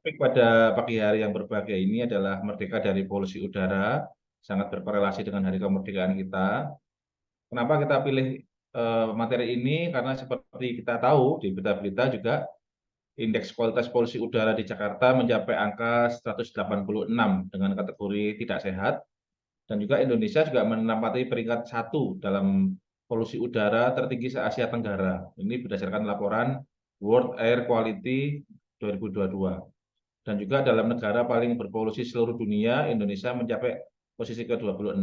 Topik pada pagi hari yang berbahagia ini adalah merdeka dari polusi udara, sangat berkorelasi dengan hari kemerdekaan kita. Kenapa kita pilih materi ini? Karena seperti kita tahu di berita-berita juga indeks kualitas polusi udara di Jakarta mencapai angka 186 dengan kategori tidak sehat. Dan juga Indonesia juga menempati peringkat 1 dalam polusi udara tertinggi se-Asia Tenggara. Ini berdasarkan laporan World Air Quality 2022. Dan juga dalam negara paling berpolusi seluruh dunia, Indonesia mencapai posisi ke-26.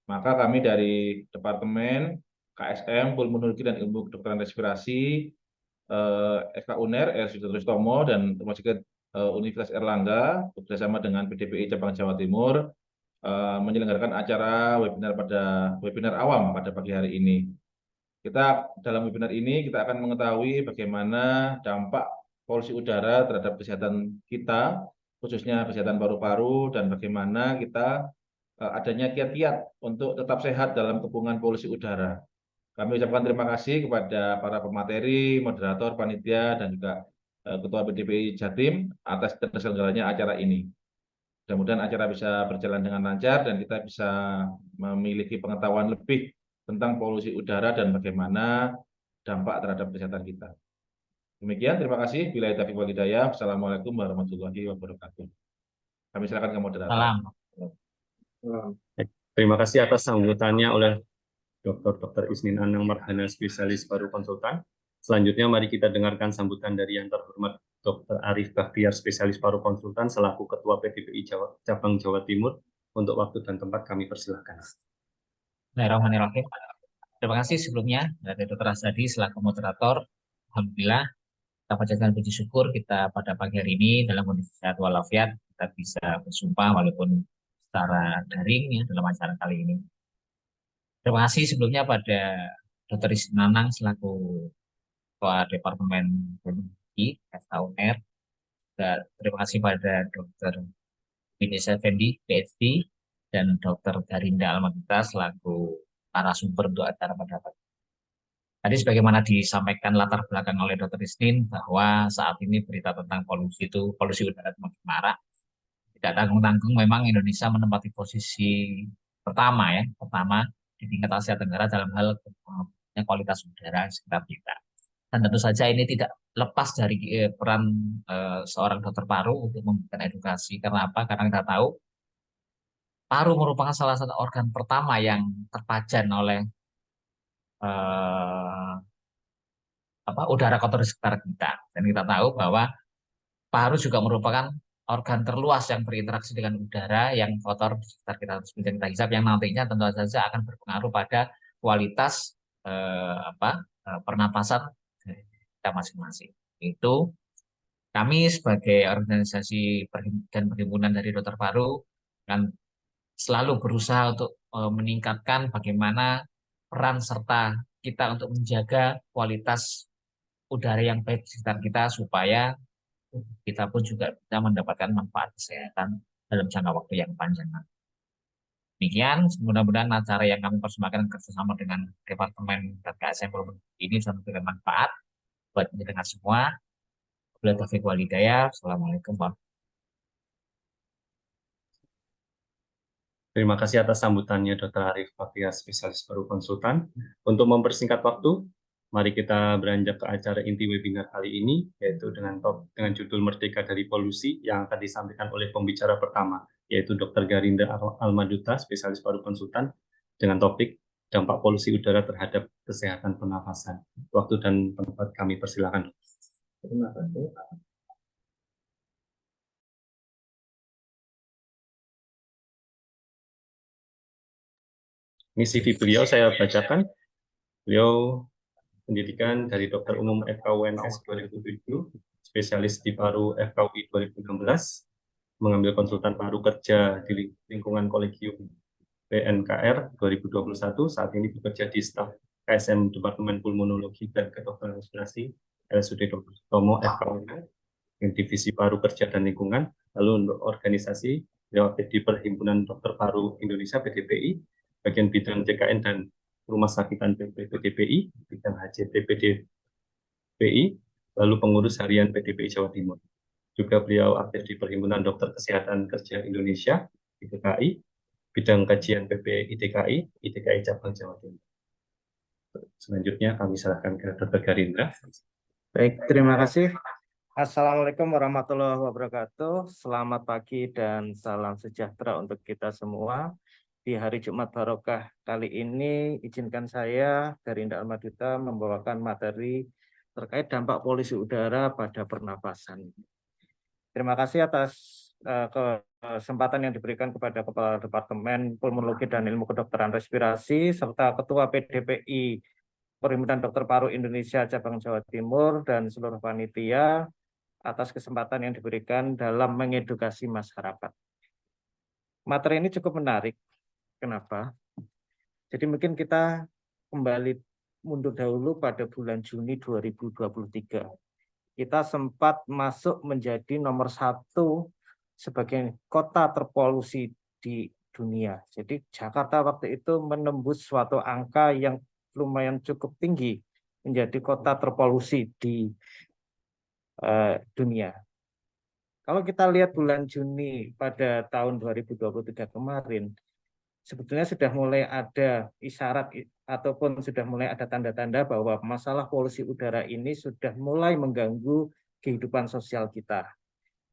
Maka kami dari Departemen KSM, Pulmonologi dan Ilmu Kedokteran Respirasi, FK UNER, RSUD Tomo, dan Rumah Sakit Universitas Erlangga, bekerjasama dengan PDPI Cabang Jawa Timur, menyelenggarakan acara webinar awam pada pagi hari ini. Kita dalam webinar ini kita akan mengetahui bagaimana dampak polusi udara terhadap kesehatan kita, khususnya kesehatan paru-paru, dan bagaimana kita adanya kiat-kiat untuk tetap sehat dalam kepungan polusi udara. Kami ucapkan terima kasih kepada para pemateri, moderator, panitia, dan juga Ketua BDPI Jatim atas terselenggaranya acara ini. Mudah-mudahan acara bisa berjalan dengan lancar dan kita bisa memiliki pengetahuan lebih tentang polusi udara dan bagaimana dampak terhadap kesehatan kita. Demikian, terima kasih. Bila taufiq wal hidayah. Assalamualaikum warahmatullahi wabarakatuh. Kami silakan ke moderator. Salam. Terima kasih atas sambutannya oleh Dr. Isnin Anang Marhana, spesialis paru konsultan. Selanjutnya mari kita dengarkan sambutan dari yang terhormat Dr. Arif Bahtiar, spesialis paru konsultan selaku Ketua PDPI Cabang Jawa Timur. Untuk waktu dan tempat kami persilahkan. Bismillahirrahmanirrahim. Terima kasih sebelumnya dari Dr. Asadi selaku moderator. Alhamdulillah, kita panjatkan puji syukur kita pada pagi hari ini dalam kondisi sehat walafiat kita bisa bersumpah walaupun secara daring ya dalam acara kali ini. Terima kasih sebelumnya pada Dr. Isnanang selaku Ketua Departemen Biologi FKUNR. Dan terima kasih pada Dr. Indonesia Fendi, PhD, dan Dr. Garinda Almadita selaku narasumber untuk acara pada pagi. Tadi sebagaimana disampaikan latar belakang oleh Dr. Isnin bahwa saat ini berita tentang polusi udara semakin marak. Tidak tanggung-tanggung memang Indonesia menempati posisi pertama di tingkat Asia Tenggara dalam hal kualitas udara sekitar kita. Dan tentu saja ini tidak lepas dari peran seorang dokter paru untuk memberikan edukasi. Karena apa? Karena kita tahu paru merupakan salah satu organ pertama yang terpajan oleh eh, udara kotor di sekitar kita. Dan kita tahu bahwa paru juga merupakan organ terluas yang berinteraksi dengan udara yang kotor di sekitar kita, seperti yang kita hisap, yang nantinya tentu saja akan berpengaruh pada kualitas pernapasan kita masing-masing. Itu kami sebagai organisasi dan perhimpunan dari dokter paru kan selalu berusaha untuk meningkatkan bagaimana peran serta kita untuk menjaga kualitas udara yang baik di sekitar kita supaya kita pun juga bisa mendapatkan manfaat kesehatan dalam jangka waktu yang panjang. Demikian, mudah-mudahan acara yang kami persembahkan kerjasama dengan Departemen dan KSM ini bisa memberikan manfaat buat pendengar semua. Wabillahi taufiq wal hidayah. Assalamualaikum warahmatullahi wabarakatuh. Terima kasih atas sambutannya Dr. Arif Bahtiar, spesialis paru konsultan. Untuk mempersingkat waktu, mari kita beranjak ke acara inti webinar kali ini, yaitu dengan judul Merdeka dari Polusi yang akan disampaikan oleh pembicara pertama, yaitu Dr. Garinda Almaduta, spesialis paru konsultan, dengan topik dampak polusi udara terhadap kesehatan pernafasan. Waktu dan tempat kami persilakan. Terima kasih. Ini CV beliau saya bacakan. Beliau pendidikan dari Dokter Umum FKUNS 2007, spesialis di paru FKUI 2016, mengambil konsultan paru kerja di lingkungan kolegium PNKR 2021, saat ini bekerja di staf KSM Departemen Pulmonologi dan Kedokteran Respirasi RSUD Dr. Tomo FKUNS, divisi paru kerja dan lingkungan. Lalu untuk organisasi, beliau aktif di Perhimpunan Dokter Paru Indonesia PDPI, bagian bidang JKN dan Rumah Sakitan PDPI, bidang HCT PDPI, lalu pengurus harian PDPI Jawa Timur. Juga beliau aktif di Perhimpunan Dokter Kesehatan Kerja Indonesia, IDKI, bidang kajian PP IDKI Cabang Jawa Timur. Selanjutnya kami serahkan ke Dr. Garindra. Baik, terima kasih. Assalamualaikum warahmatullahi wabarakatuh. Selamat pagi dan salam sejahtera untuk kita semua. Di hari Jumat Barokah kali ini, izinkan saya, Garindra Almadita, membawakan materi terkait dampak polusi udara pada pernapasan. Terima kasih atas kesempatan yang diberikan kepada Kepala Departemen Pulmonologi dan Ilmu Kedokteran Respirasi, serta Ketua PDPI Perhimpunan Dokter Paru Indonesia Cabang Jawa Timur, dan seluruh panitia atas kesempatan yang diberikan dalam mengedukasi masyarakat. Materi ini cukup menarik. Kenapa? Jadi mungkin kita kembali mundur dahulu pada bulan Juni 2023. Kita sempat masuk menjadi nomor 1 sebagai kota terpolusi di dunia. Jadi Jakarta waktu itu menembus suatu angka yang lumayan cukup tinggi, menjadi kota terpolusi di dunia. Kalau kita lihat bulan Juni pada tahun 2023 kemarin, sebetulnya sudah mulai ada isyarat ataupun sudah mulai ada tanda-tanda bahwa masalah polusi udara ini sudah mulai mengganggu kehidupan sosial kita.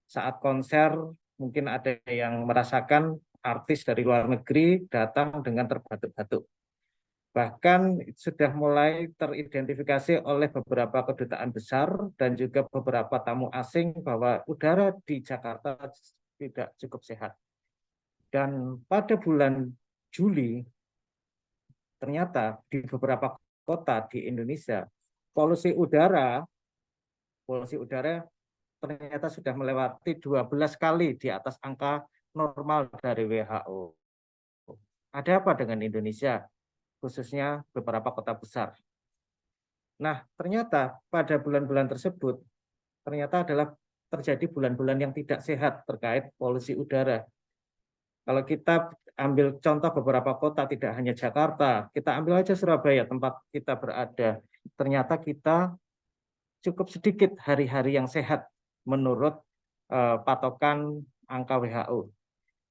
Saat konser, mungkin ada yang merasakan artis dari luar negeri datang dengan terbatuk-batuk. Bahkan sudah mulai teridentifikasi oleh beberapa kedutaan besar dan juga beberapa tamu asing bahwa udara di Jakarta tidak cukup sehat. Dan pada bulan Juli, ternyata di beberapa kota di Indonesia, polusi udara ternyata sudah melewati 12 kali di atas angka normal dari WHO. Ada apa dengan Indonesia, khususnya beberapa kota besar? Nah, ternyata pada bulan-bulan tersebut, ternyata adalah terjadi bulan-bulan yang tidak sehat terkait polusi udara. Kalau kita ambil contoh beberapa kota, tidak hanya Jakarta, kita ambil aja Surabaya, tempat kita berada. Ternyata kita cukup sedikit hari-hari yang sehat menurut patokan angka WHO.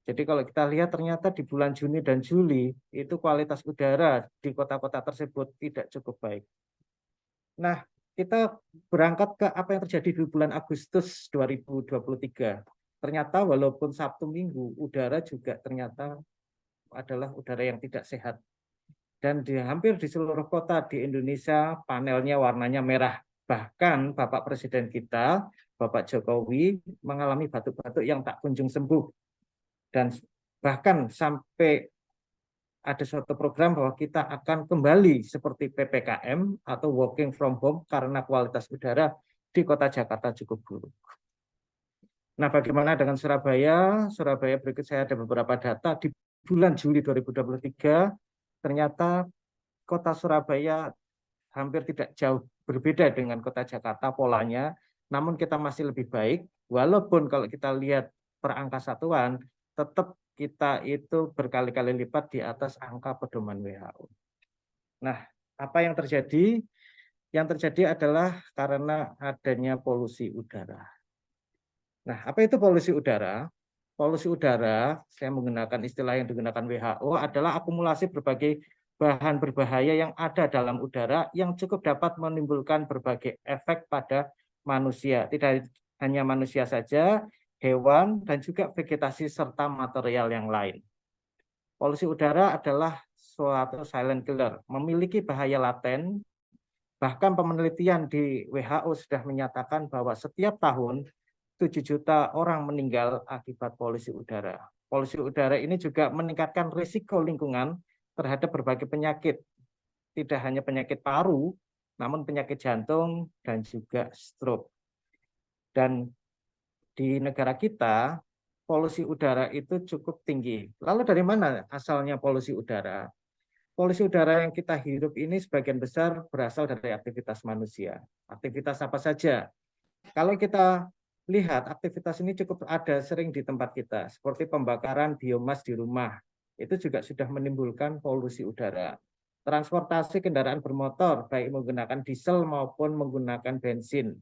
Jadi kalau kita lihat ternyata di bulan Juni dan Juli, itu kualitas udara di kota-kota tersebut tidak cukup baik. Nah, kita berangkat ke apa yang terjadi di bulan Agustus 2023. Ternyata walaupun Sabtu Minggu, udara juga ternyata adalah udara yang tidak sehat. Dan hampir di seluruh kota di Indonesia panelnya warnanya merah. Bahkan Bapak Presiden kita, Bapak Jokowi, mengalami batuk-batuk yang tak kunjung sembuh. Dan bahkan sampai ada suatu program bahwa kita akan kembali seperti PPKM atau working from home karena kualitas udara di kota Jakarta cukup buruk. Nah, bagaimana dengan Surabaya? Surabaya berikut saya ada beberapa data. Di bulan Juli 2023, ternyata kota Surabaya hampir tidak jauh berbeda dengan kota Jakarta polanya, namun kita masih lebih baik, walaupun kalau kita lihat per angka satuan, tetap kita itu berkali-kali lipat di atas angka pedoman WHO. Nah, apa yang terjadi? Yang terjadi adalah karena adanya polusi udara. Nah, apa itu polusi udara? Polusi udara, saya menggunakan istilah yang digunakan WHO, adalah akumulasi berbagai bahan berbahaya yang ada dalam udara yang cukup dapat menimbulkan berbagai efek pada manusia. Tidak hanya manusia saja, hewan, dan juga vegetasi serta material yang lain. Polusi udara adalah suatu silent killer, memiliki bahaya laten. Bahkan penelitian di WHO sudah menyatakan bahwa setiap tahun 7 juta orang meninggal akibat polusi udara. Polusi udara ini juga meningkatkan risiko lingkungan terhadap berbagai penyakit. Tidak hanya penyakit paru, namun penyakit jantung dan juga stroke. Dan di negara kita, polusi udara itu cukup tinggi. Lalu dari mana asalnya polusi udara? Polusi udara yang kita hirup ini sebagian besar berasal dari aktivitas manusia. Aktivitas apa saja? Kalau kita lihat aktivitas ini cukup ada sering di tempat kita, seperti pembakaran biomas di rumah, itu juga sudah menimbulkan polusi udara. Transportasi kendaraan bermotor, baik menggunakan diesel maupun menggunakan bensin,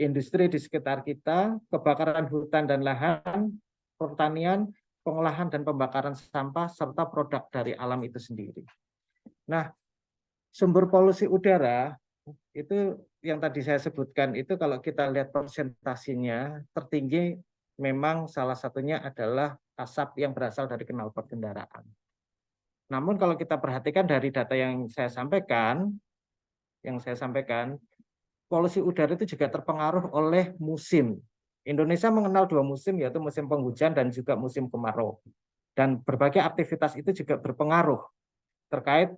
industri di sekitar kita, kebakaran hutan dan lahan, pertanian, pengolahan dan pembakaran sampah, serta produk dari alam itu sendiri. Nah, sumber polusi udara itu yang tadi saya sebutkan itu kalau kita lihat persentasinya tertinggi memang salah satunya adalah asap yang berasal dari knalpot kendaraan. Namun kalau kita perhatikan dari data yang saya sampaikan, polusi udara itu juga terpengaruh oleh musim. Indonesia mengenal 2 musim, yaitu musim penghujan dan juga musim kemarau. Dan berbagai aktivitas itu juga berpengaruh terkait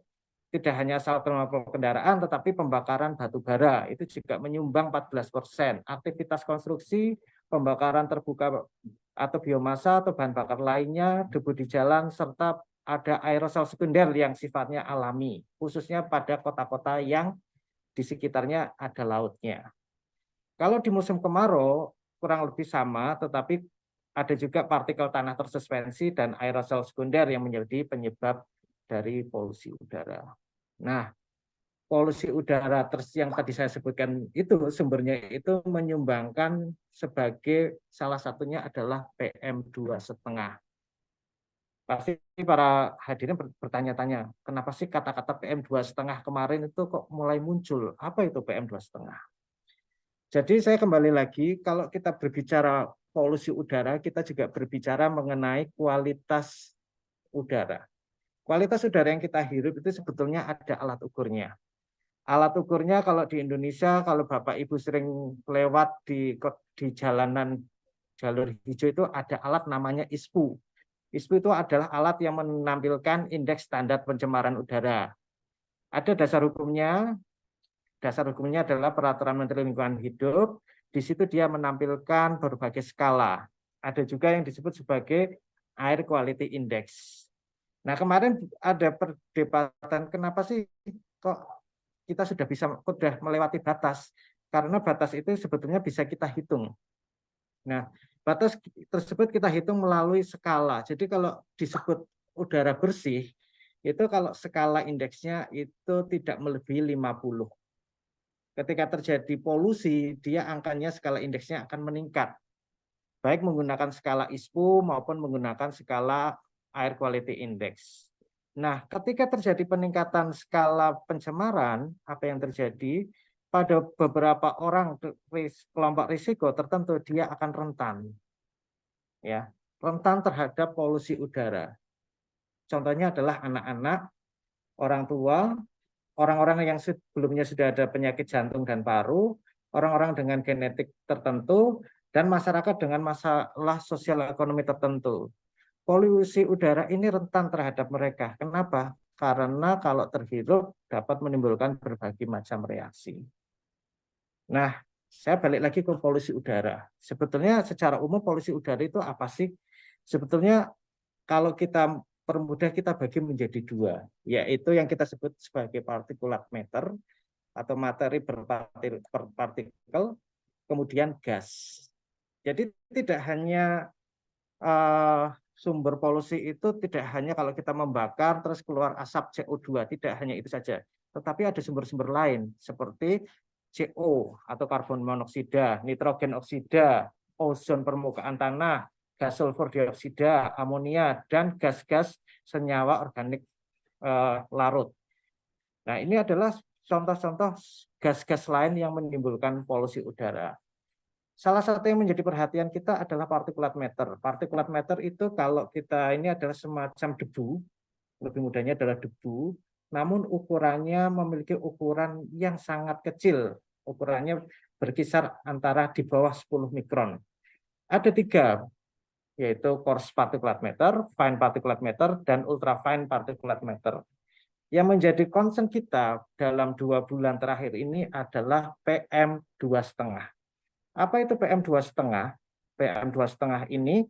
tidak hanya asal knalpot kendaraan, tetapi pembakaran batu bara itu juga menyumbang 14%. Aktivitas konstruksi, pembakaran terbuka atau biomasa atau bahan bakar lainnya, debu di jalan, serta ada aerosol sekunder yang sifatnya alami, khususnya pada kota-kota yang di sekitarnya ada lautnya. Kalau di musim kemarau kurang lebih sama, tetapi ada juga partikel tanah tersuspensi dan aerosol sekunder yang menjadi penyebab dari polusi udara. Nah, polusi udara yang tadi saya sebutkan itu sumbernya itu menyumbangkan sebagai salah satunya adalah PM2,5. Pasti para hadirin bertanya-tanya, kenapa sih kata-kata PM2,5 kemarin itu kok mulai muncul? Apa itu PM2,5? Jadi saya kembali lagi, kalau kita berbicara polusi udara, kita juga berbicara mengenai kualitas udara. Kualitas udara yang kita hirup itu sebetulnya ada alat ukurnya. Alat ukurnya kalau di Indonesia, kalau Bapak Ibu sering lewat di jalanan jalur hijau itu ada alat namanya ISPU. ISPU itu adalah alat yang menampilkan indeks standar pencemaran udara. Ada dasar hukumnya adalah Peraturan Menteri Lingkungan Hidup. Di situ dia menampilkan berbagai skala. Ada juga yang disebut sebagai Air Quality Index. Nah, kemarin ada perdebatan kenapa sih kok kita sudah melewati batas, karena batas itu sebetulnya bisa kita hitung. Nah, batas tersebut kita hitung melalui skala. Jadi kalau disebut udara bersih, itu kalau skala indeksnya itu tidak melebihi 50. Ketika terjadi polusi, dia angkanya skala indeksnya akan meningkat. Baik menggunakan skala ISPU maupun menggunakan skala Air Quality Index. Nah, ketika terjadi peningkatan skala pencemaran, apa yang terjadi? Pada beberapa orang kelompok risiko tertentu dia akan rentan. Ya, rentan terhadap polusi udara. Contohnya adalah anak-anak, orang tua, orang-orang yang sebelumnya sudah ada penyakit jantung dan paru, orang-orang dengan genetik tertentu, dan masyarakat dengan masalah sosial ekonomi tertentu. Polusi udara ini rentan terhadap mereka. Kenapa? Karena kalau terhirup dapat menimbulkan berbagai macam reaksi. Nah, saya balik lagi ke polusi udara. Sebetulnya secara umum polusi udara itu apa sih? Sebetulnya kalau kita permudah kita bagi menjadi 2, yaitu yang kita sebut sebagai particulate matter atau materi berpartikel, kemudian gas. Jadi tidak hanya sumber polusi itu tidak hanya kalau kita membakar terus keluar asap CO2, tidak hanya itu saja. Tetapi ada sumber-sumber lain seperti CO atau karbon monoksida, nitrogen oksida, ozon permukaan tanah, gas sulfur dioksida, amonia, dan gas-gas senyawa organik larut. Nah, ini adalah contoh-contoh gas-gas lain yang menimbulkan polusi udara. Salah satu yang menjadi perhatian kita adalah particulate matter. Particulate matter itu kalau kita ini adalah semacam debu, lebih mudahnya adalah debu, namun ukurannya memiliki ukuran yang sangat kecil. Ukurannya berkisar antara di bawah 10 mikron. Ada 3, yaitu coarse particulate matter, fine particulate matter, dan ultrafine particulate matter. Yang menjadi concern kita dalam 2 bulan terakhir ini adalah PM2,5. Apa itu PM2,5? PM2,5 ini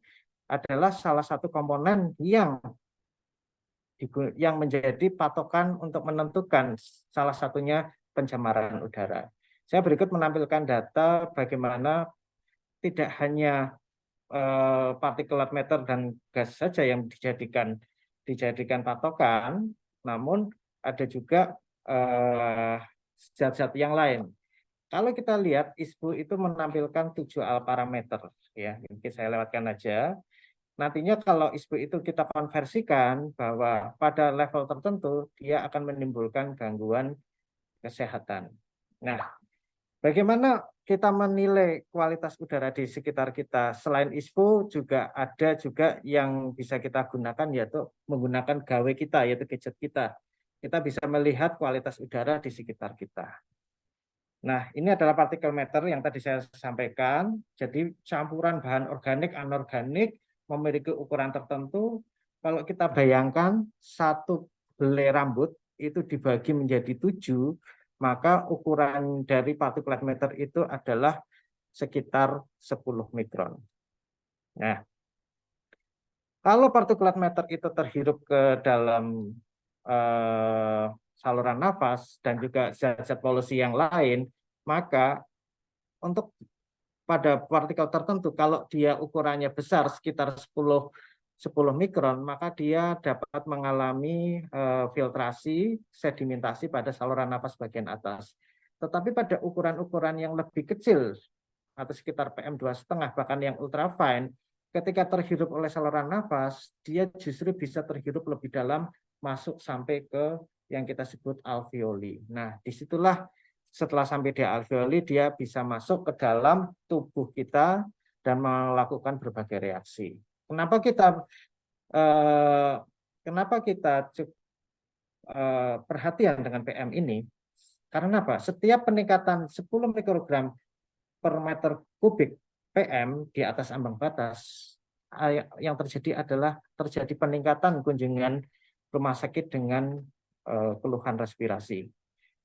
adalah salah satu komponen yang menjadi patokan untuk menentukan salah satunya pencemaran udara. Saya berikut menampilkan data bagaimana tidak hanya particulate matter dan gas saja yang dijadikan patokan, namun ada juga zat-zat yang lain. kalau kita lihat ISPU itu menampilkan 7 parameter, ya, mungkin saya lewatkan aja. Nantinya kalau ISPU itu kita konversikan bahwa pada level tertentu dia akan menimbulkan gangguan kesehatan. Nah, bagaimana kita menilai kualitas udara di sekitar kita? Selain ISPU juga ada juga yang bisa kita gunakan, yaitu menggunakan gawe kita, yaitu gadget kita. Kita bisa melihat kualitas udara di sekitar kita. Nah, ini adalah partikel meter yang tadi saya sampaikan. Jadi campuran bahan organik, anorganik memiliki ukuran tertentu. Kalau kita bayangkan satu helai rambut itu dibagi menjadi 7, maka ukuran dari partikel meter itu adalah sekitar 10 mikron. Nah, kalau partikel meter itu terhirup ke dalam saluran nafas dan juga zat-zat polusi yang lain, maka untuk pada partikel tertentu kalau dia ukurannya besar sekitar 10 mikron, maka dia dapat mengalami filtrasi, sedimentasi pada saluran nafas bagian atas. Tetapi pada ukuran-ukuran yang lebih kecil atau sekitar PM2,5 bahkan yang ultrafine, ketika terhirup oleh saluran nafas, dia justru bisa terhirup lebih dalam, masuk sampai ke yang kita sebut alveoli. Nah, disitulah setelah sampai di alveoli, dia bisa masuk ke dalam tubuh kita dan melakukan berbagai reaksi. Kenapa kita perhatian dengan PM ini? Karena apa? Setiap peningkatan 10 mikrogram per meter kubik PM di atas ambang batas, yang terjadi adalah terjadi peningkatan kunjungan rumah sakit dengan keluhan respirasi.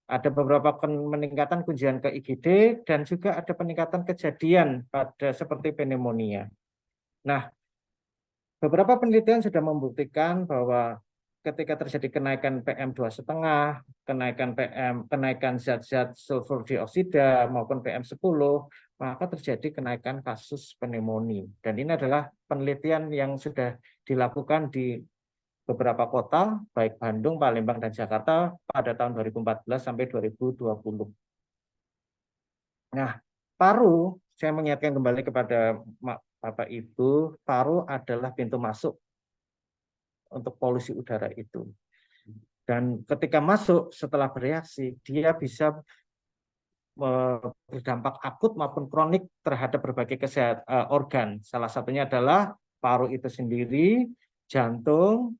Ada beberapa peningkatan kunjungan ke IGD dan juga ada peningkatan kejadian pada seperti pneumonia. Nah, beberapa penelitian sudah membuktikan bahwa ketika terjadi kenaikan PM2,5, kenaikan zat-zat sulfur dioksida maupun PM10, maka terjadi kenaikan kasus pneumonia. Dan ini adalah penelitian yang sudah dilakukan di beberapa kota, baik Bandung, Palembang, dan Jakarta pada tahun 2014 sampai 2020. Nah, paru, saya mengingatkan kembali kepada Bapak Ibu, paru adalah pintu masuk untuk polusi udara itu. Dan ketika masuk, setelah bereaksi, dia bisa berdampak akut maupun kronik terhadap berbagai organ. Salah satunya adalah paru itu sendiri, jantung,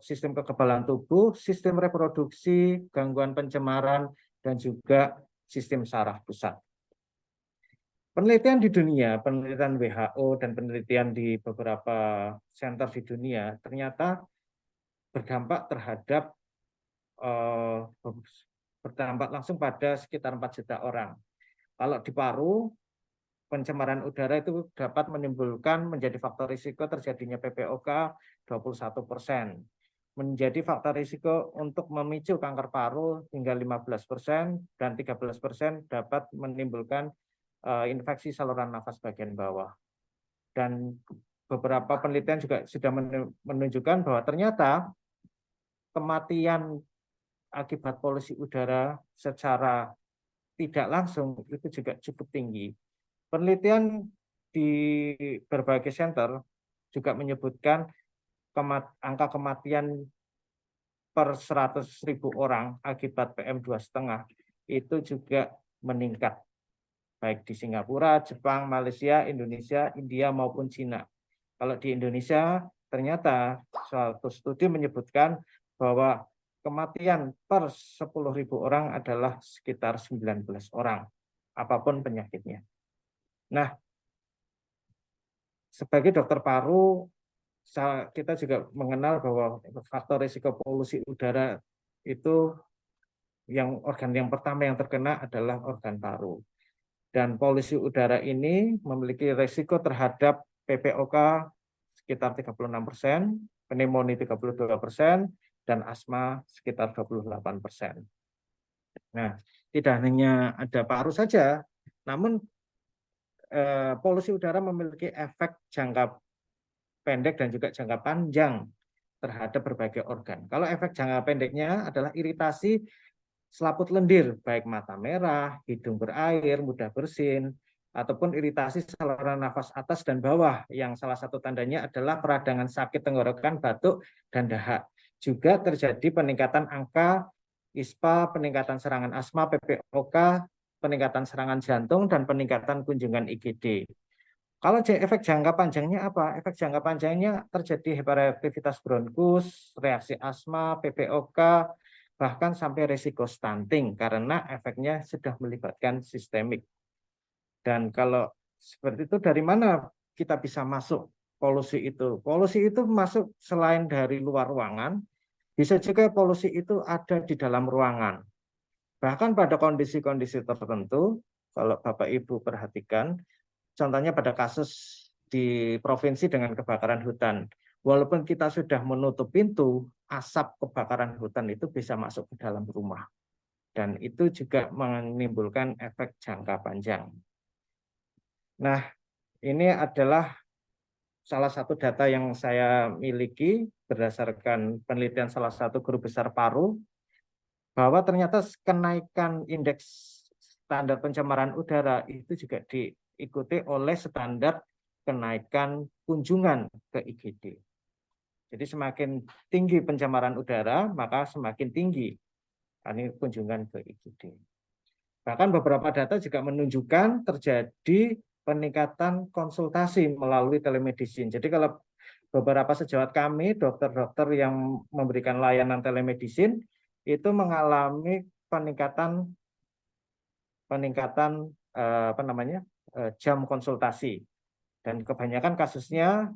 sistem kekebalan tubuh, sistem reproduksi, gangguan pencemaran, dan juga sistem saraf pusat. Penelitian di dunia, penelitian WHO dan penelitian di beberapa center di dunia ternyata berdampak terhadap berdampak langsung pada sekitar 4 juta orang. Kalau di paru, pencemaran udara itu dapat menimbulkan menjadi faktor risiko terjadinya PPOK 21%. Menjadi faktor risiko untuk memicu kanker paru hingga 15% dan 13% dapat menimbulkan infeksi saluran nafas bagian bawah. Dan beberapa penelitian juga sudah menunjukkan bahwa ternyata kematian akibat polusi udara secara tidak langsung itu juga cukup tinggi. Penelitian di berbagai center juga menyebutkan angka kematian per 100.000 orang akibat PM2,5 itu juga meningkat, baik di Singapura, Jepang, Malaysia, Indonesia, India, maupun Cina. Kalau di Indonesia, ternyata suatu studi menyebutkan bahwa kematian per 10.000 orang adalah sekitar 19 orang, apapun penyakitnya. Nah, sebagai dokter paru, kita juga mengenal bahwa faktor risiko polusi udara itu organ yang pertama yang terkena adalah organ paru. Dan polusi udara ini memiliki risiko terhadap PPOK sekitar 36%, pneumonia 32%, dan asma sekitar 28%. Nah, tidak hanya ada paru saja, namun polusi udara memiliki efek jangka pendek dan juga jangka panjang terhadap berbagai organ. Kalau efek jangka pendeknya adalah iritasi selaput lendir, baik mata merah, hidung berair, mudah bersin, ataupun iritasi saluran nafas atas dan bawah, yang salah satu tandanya adalah peradangan sakit tenggorokan, batuk, dan dahak. Juga terjadi peningkatan angka ISPA, peningkatan serangan asma, PPOK, peningkatan serangan jantung, dan peningkatan kunjungan IGD. Kalau efek jangka panjangnya apa? Efek jangka panjangnya terjadi hiperaktivitas bronkus, reaksi asma, PPOK, bahkan sampai risiko stunting karena efeknya sudah melibatkan sistemik. Dan kalau seperti itu, dari mana kita bisa masuk polusi itu? Polusi itu masuk selain dari luar ruangan, bisa juga polusi itu ada di dalam ruangan. Bahkan pada kondisi-kondisi tertentu, kalau Bapak Ibu perhatikan, contohnya pada kasus di provinsi dengan kebakaran hutan. Walaupun kita sudah menutup pintu, asap kebakaran hutan itu bisa masuk ke dalam rumah. Dan itu juga menimbulkan efek jangka panjang. Nah, ini adalah salah satu data yang saya miliki berdasarkan penelitian salah satu guru besar paru, bahwa ternyata kenaikan indeks standar pencemaran udara itu juga diikuti oleh standar kenaikan kunjungan ke IGD. Jadi semakin tinggi pencemaran udara, maka semakin tinggi ini kunjungan ke IGD. Bahkan beberapa data juga menunjukkan terjadi peningkatan konsultasi melalui telemedicine. Jadi kalau beberapa sejawat kami, dokter-dokter yang memberikan layanan telemedicine, itu mengalami peningkatan jam konsultasi, dan kebanyakan kasusnya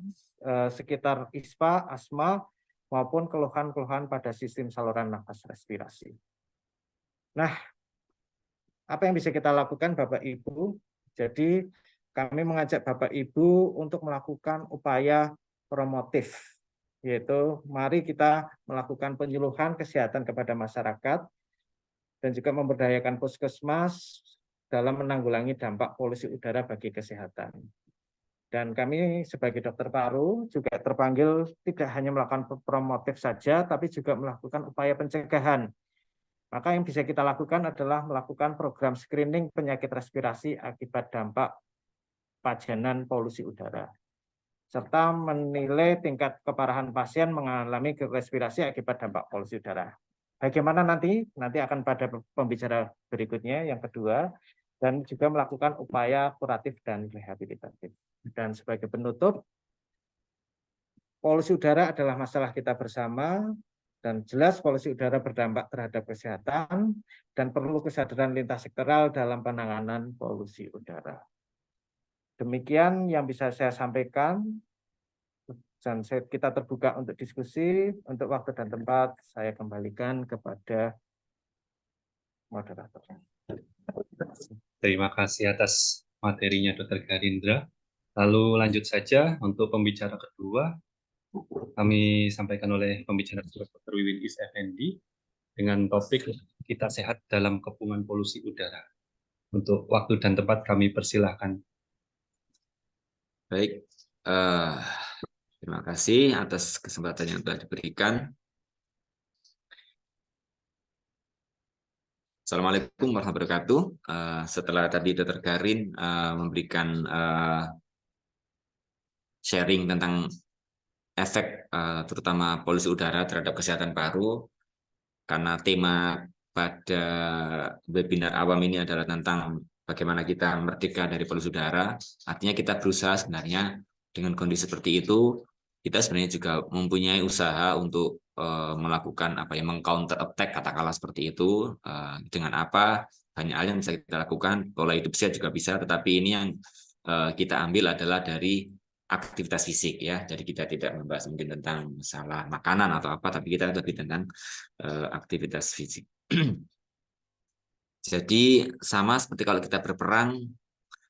sekitar ISPA, asma, maupun keluhan-keluhan pada sistem saluran nafas respirasi. Nah, apa yang bisa kita lakukan Bapak Ibu? Jadi kami mengajak Bapak Ibu untuk melakukan upaya promotif, yaitu mari kita melakukan penyuluhan kesehatan kepada masyarakat dan juga memberdayakan puskesmas dalam menanggulangi dampak polusi udara bagi kesehatan. Dan kami sebagai dokter paru juga terpanggil tidak hanya melakukan promotif saja, tapi juga melakukan upaya pencegahan. Maka yang bisa kita lakukan adalah melakukan program screening penyakit respirasi akibat dampak pajanan polusi udara, serta menilai tingkat keparahan pasien mengalami respirasi akibat dampak polusi udara. Bagaimana nanti akan pada pembicara berikutnya yang kedua, dan juga melakukan upaya kuratif dan rehabilitatif. Dan sebagai penutup, polusi udara adalah masalah kita bersama, dan jelas polusi udara berdampak terhadap kesehatan dan perlu kesadaran lintas sektoral dalam penanganan polusi udara. Demikian yang bisa saya sampaikan, dan kita terbuka untuk diskusi. Untuk waktu dan tempat saya kembalikan kepada moderator. Terima kasih atas materinya Dr. Garindra. Lalu lanjut saja untuk pembicara kedua, kami sampaikan oleh pembicara Dr. Wiwin Is Effendi dengan topik kita sehat dalam kepungan polusi udara. Untuk waktu dan tempat kami persilahkan. Baik, terima kasih atas kesempatan yang telah diberikan. Assalamualaikum warahmatullahi wabarakatuh. Setelah tadi Dr. Garin memberikan sharing tentang efek terutama polusi udara terhadap kesehatan paru, karena tema pada webinar awam ini adalah tentang bagaimana kita merdeka dari polusi udara. Artinya kita berusaha sebenarnya dengan kondisi seperti itu, kita sebenarnya juga mempunyai usaha untuk melakukan meng-counter attack katakanlah seperti itu, dengan apa banyak hal yang bisa kita lakukan. Pola hidup sehat juga bisa, tetapi ini yang kita ambil adalah dari aktivitas fisik ya. Jadi kita tidak membahas mungkin tentang masalah makanan atau apa, tapi kita lebih tentang aktivitas fisik. Jadi sama seperti kalau kita berperang,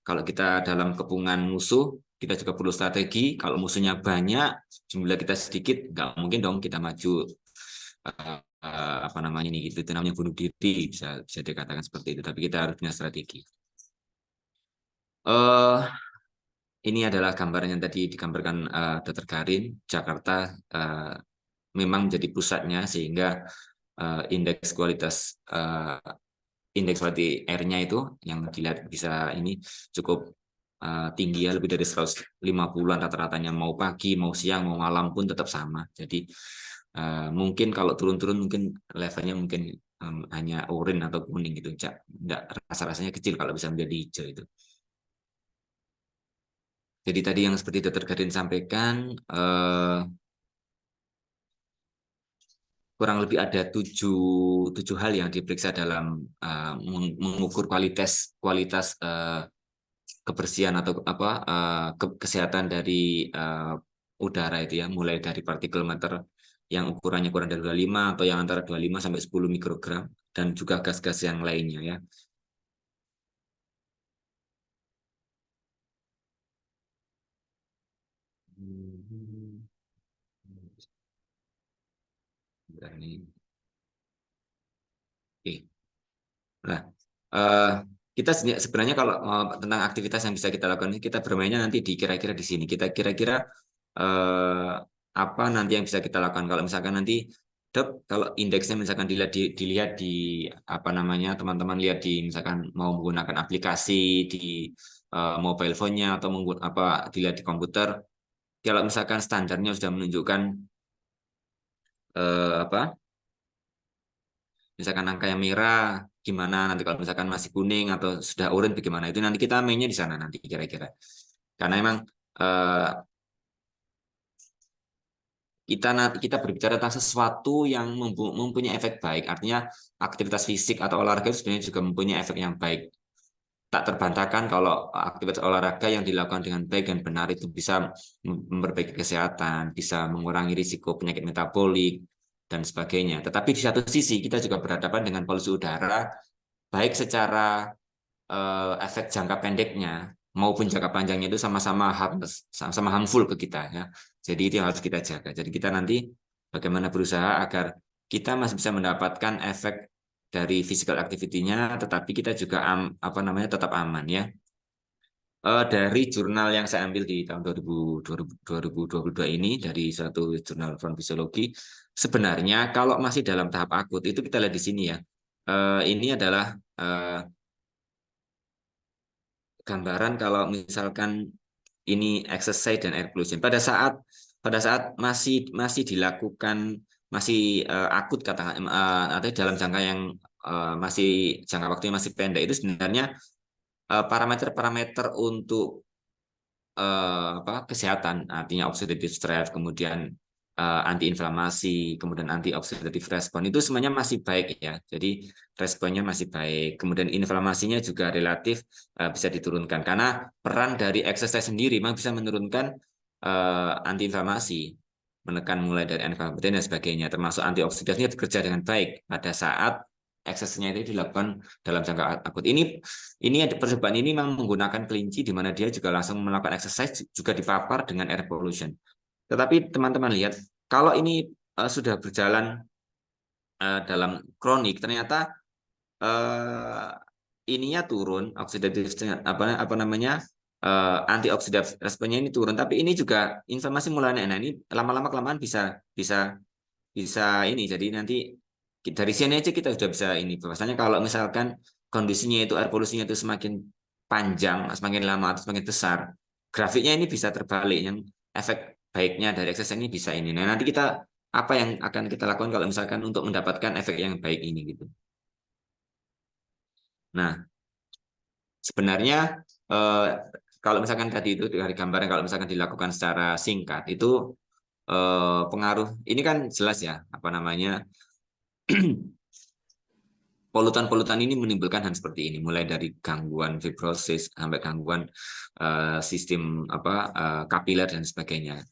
kalau kita dalam kepungan musuh, kita juga perlu strategi. Kalau musuhnya banyak, jumlah kita sedikit, nggak mungkin dong kita maju itu namanya bunuh diri, bisa dikatakan seperti itu. Tapi kita harus punya strategi. Ini adalah gambaran yang tadi digambarkan Dr. Garin. Jakarta memang menjadi pusatnya, sehingga indeks kualitas indeks quality air-nya itu yang dilihat bisa ini cukup tinggi ya, lebih dari 150-an rata-ratanya, mau pagi, mau siang, mau malam pun tetap sama. Jadi mungkin kalau turun-turun mungkin levelnya mungkin hanya oranye atau kuning gitu, enggak, rasa-rasanya kecil kalau bisa menjadi hijau itu. Jadi tadi yang seperti Dr. Gadin sampaikan, kurang lebih ada tujuh hal yang diperiksa dalam mengukur kualitas kebersihan atau kesehatan dari udara itu ya, mulai dari partikel matter yang ukurannya kurang dari 25 atau yang antara 25 sampai 10 mikrogram, dan juga gas-gas yang lainnya ya. Oke. Nah, kita sebenarnya kalau tentang aktivitas yang bisa kita lakukan, kita bermainnya nanti di kira-kira di sini. Kita kira-kira apa nanti yang bisa kita lakukan kalau misalkan nanti kalau indeksnya misalkan dilihat di apa namanya, teman-teman lihat di misalkan mau menggunakan aplikasi di mobile phone-nya atau dilihat di komputer, kalau misalkan standarnya sudah menunjukkan misalkan angka yang merah gimana, nanti kalau misalkan masih kuning atau sudah oranye bagaimana, itu nanti kita mainnya di sana nanti kira-kira. Karena memang kita berbicara tentang sesuatu yang mempunyai efek baik, artinya aktivitas fisik atau olahraga itu sebenarnya juga mempunyai efek yang baik. Tak terbantahkan kalau aktivitas olahraga yang dilakukan dengan baik dan benar itu bisa memperbaiki kesehatan, bisa mengurangi risiko penyakit metabolik, dan sebagainya. Tetapi di satu sisi kita juga berhadapan dengan polusi udara, baik secara efek jangka pendeknya maupun jangka panjangnya itu sama-sama harmful ke kita ya. Jadi itu yang harus kita jaga. Jadi kita nanti bagaimana berusaha agar kita masih bisa mendapatkan efek dari physical activity-nya, tetapi kita juga tetap aman ya. Dari jurnal yang saya ambil di tahun 2022 ini, dari suatu jurnal Front Physiology, sebenarnya kalau masih dalam tahap akut itu kita lihat di sini ya. Ini adalah gambaran kalau misalkan ini exercise dan air pollution pada saat masih dilakukan, masih akut katakan, atau dalam jangka yang masih jangka waktunya masih pendek, itu sebenarnya parameter-parameter untuk kesehatan, artinya oxidative stress, kemudian antiinflamasi, kemudian antioksidatif respon, itu semuanya masih baik ya. Jadi responnya masih baik. Kemudian inflamasinya juga relatif bisa diturunkan, karena peran dari exercise sendiri memang bisa menurunkan antiinflamasi, menekan mulai dari inflamasi dan sebagainya, termasuk antioksidasinya bekerja dengan baik pada saat eksesnya itu dilakukan dalam jangka akut. Ini percobaan ini memang menggunakan kelinci, di mana dia juga langsung melakukan exercise, juga dipapar dengan air pollution. Tetapi teman-teman lihat, kalau ini sudah berjalan dalam kronik, ternyata ininya turun, oksidatif antioksidatif responnya ini turun, tapi ini juga inflamasi mulai naik. Nah, ini lama-lama kelamaan bisa ini. Jadi nanti dari sini aja kita sudah bisa ini, bahwasanya kalau misalkan kondisinya itu air polusinya itu semakin panjang, semakin lama atau semakin besar, grafiknya ini bisa terbalik, yang efek baiknya dari ekses ini bisa ini. Nah, nanti kita apa yang akan kita lakukan kalau misalkan untuk mendapatkan efek yang baik ini gitu. Nah, sebenarnya kalau misalkan tadi itu dari gambaran, kalau misalkan dilakukan secara singkat itu pengaruh ini kan jelas ya, apa namanya, polutan-polutan ini menimbulkan hal seperti ini, mulai dari gangguan fibrosis sampai gangguan sistem kapiler dan sebagainya.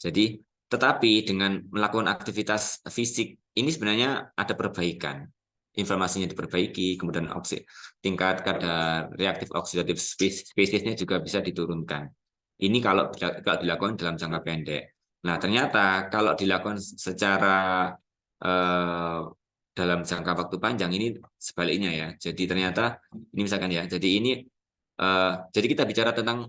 Jadi, tetapi dengan melakukan aktivitas fisik ini sebenarnya ada perbaikan. Inflamasinya diperbaiki, kemudian tingkat kadar reaktif oksidatif spesiesnya juga bisa diturunkan. Ini kalau dilakukan dalam jangka pendek. Nah, ternyata kalau dilakukan secara dalam jangka waktu panjang ini sebaliknya ya. Jadi ternyata ini misalkan ya. Jadi ini jadi kita bicara tentang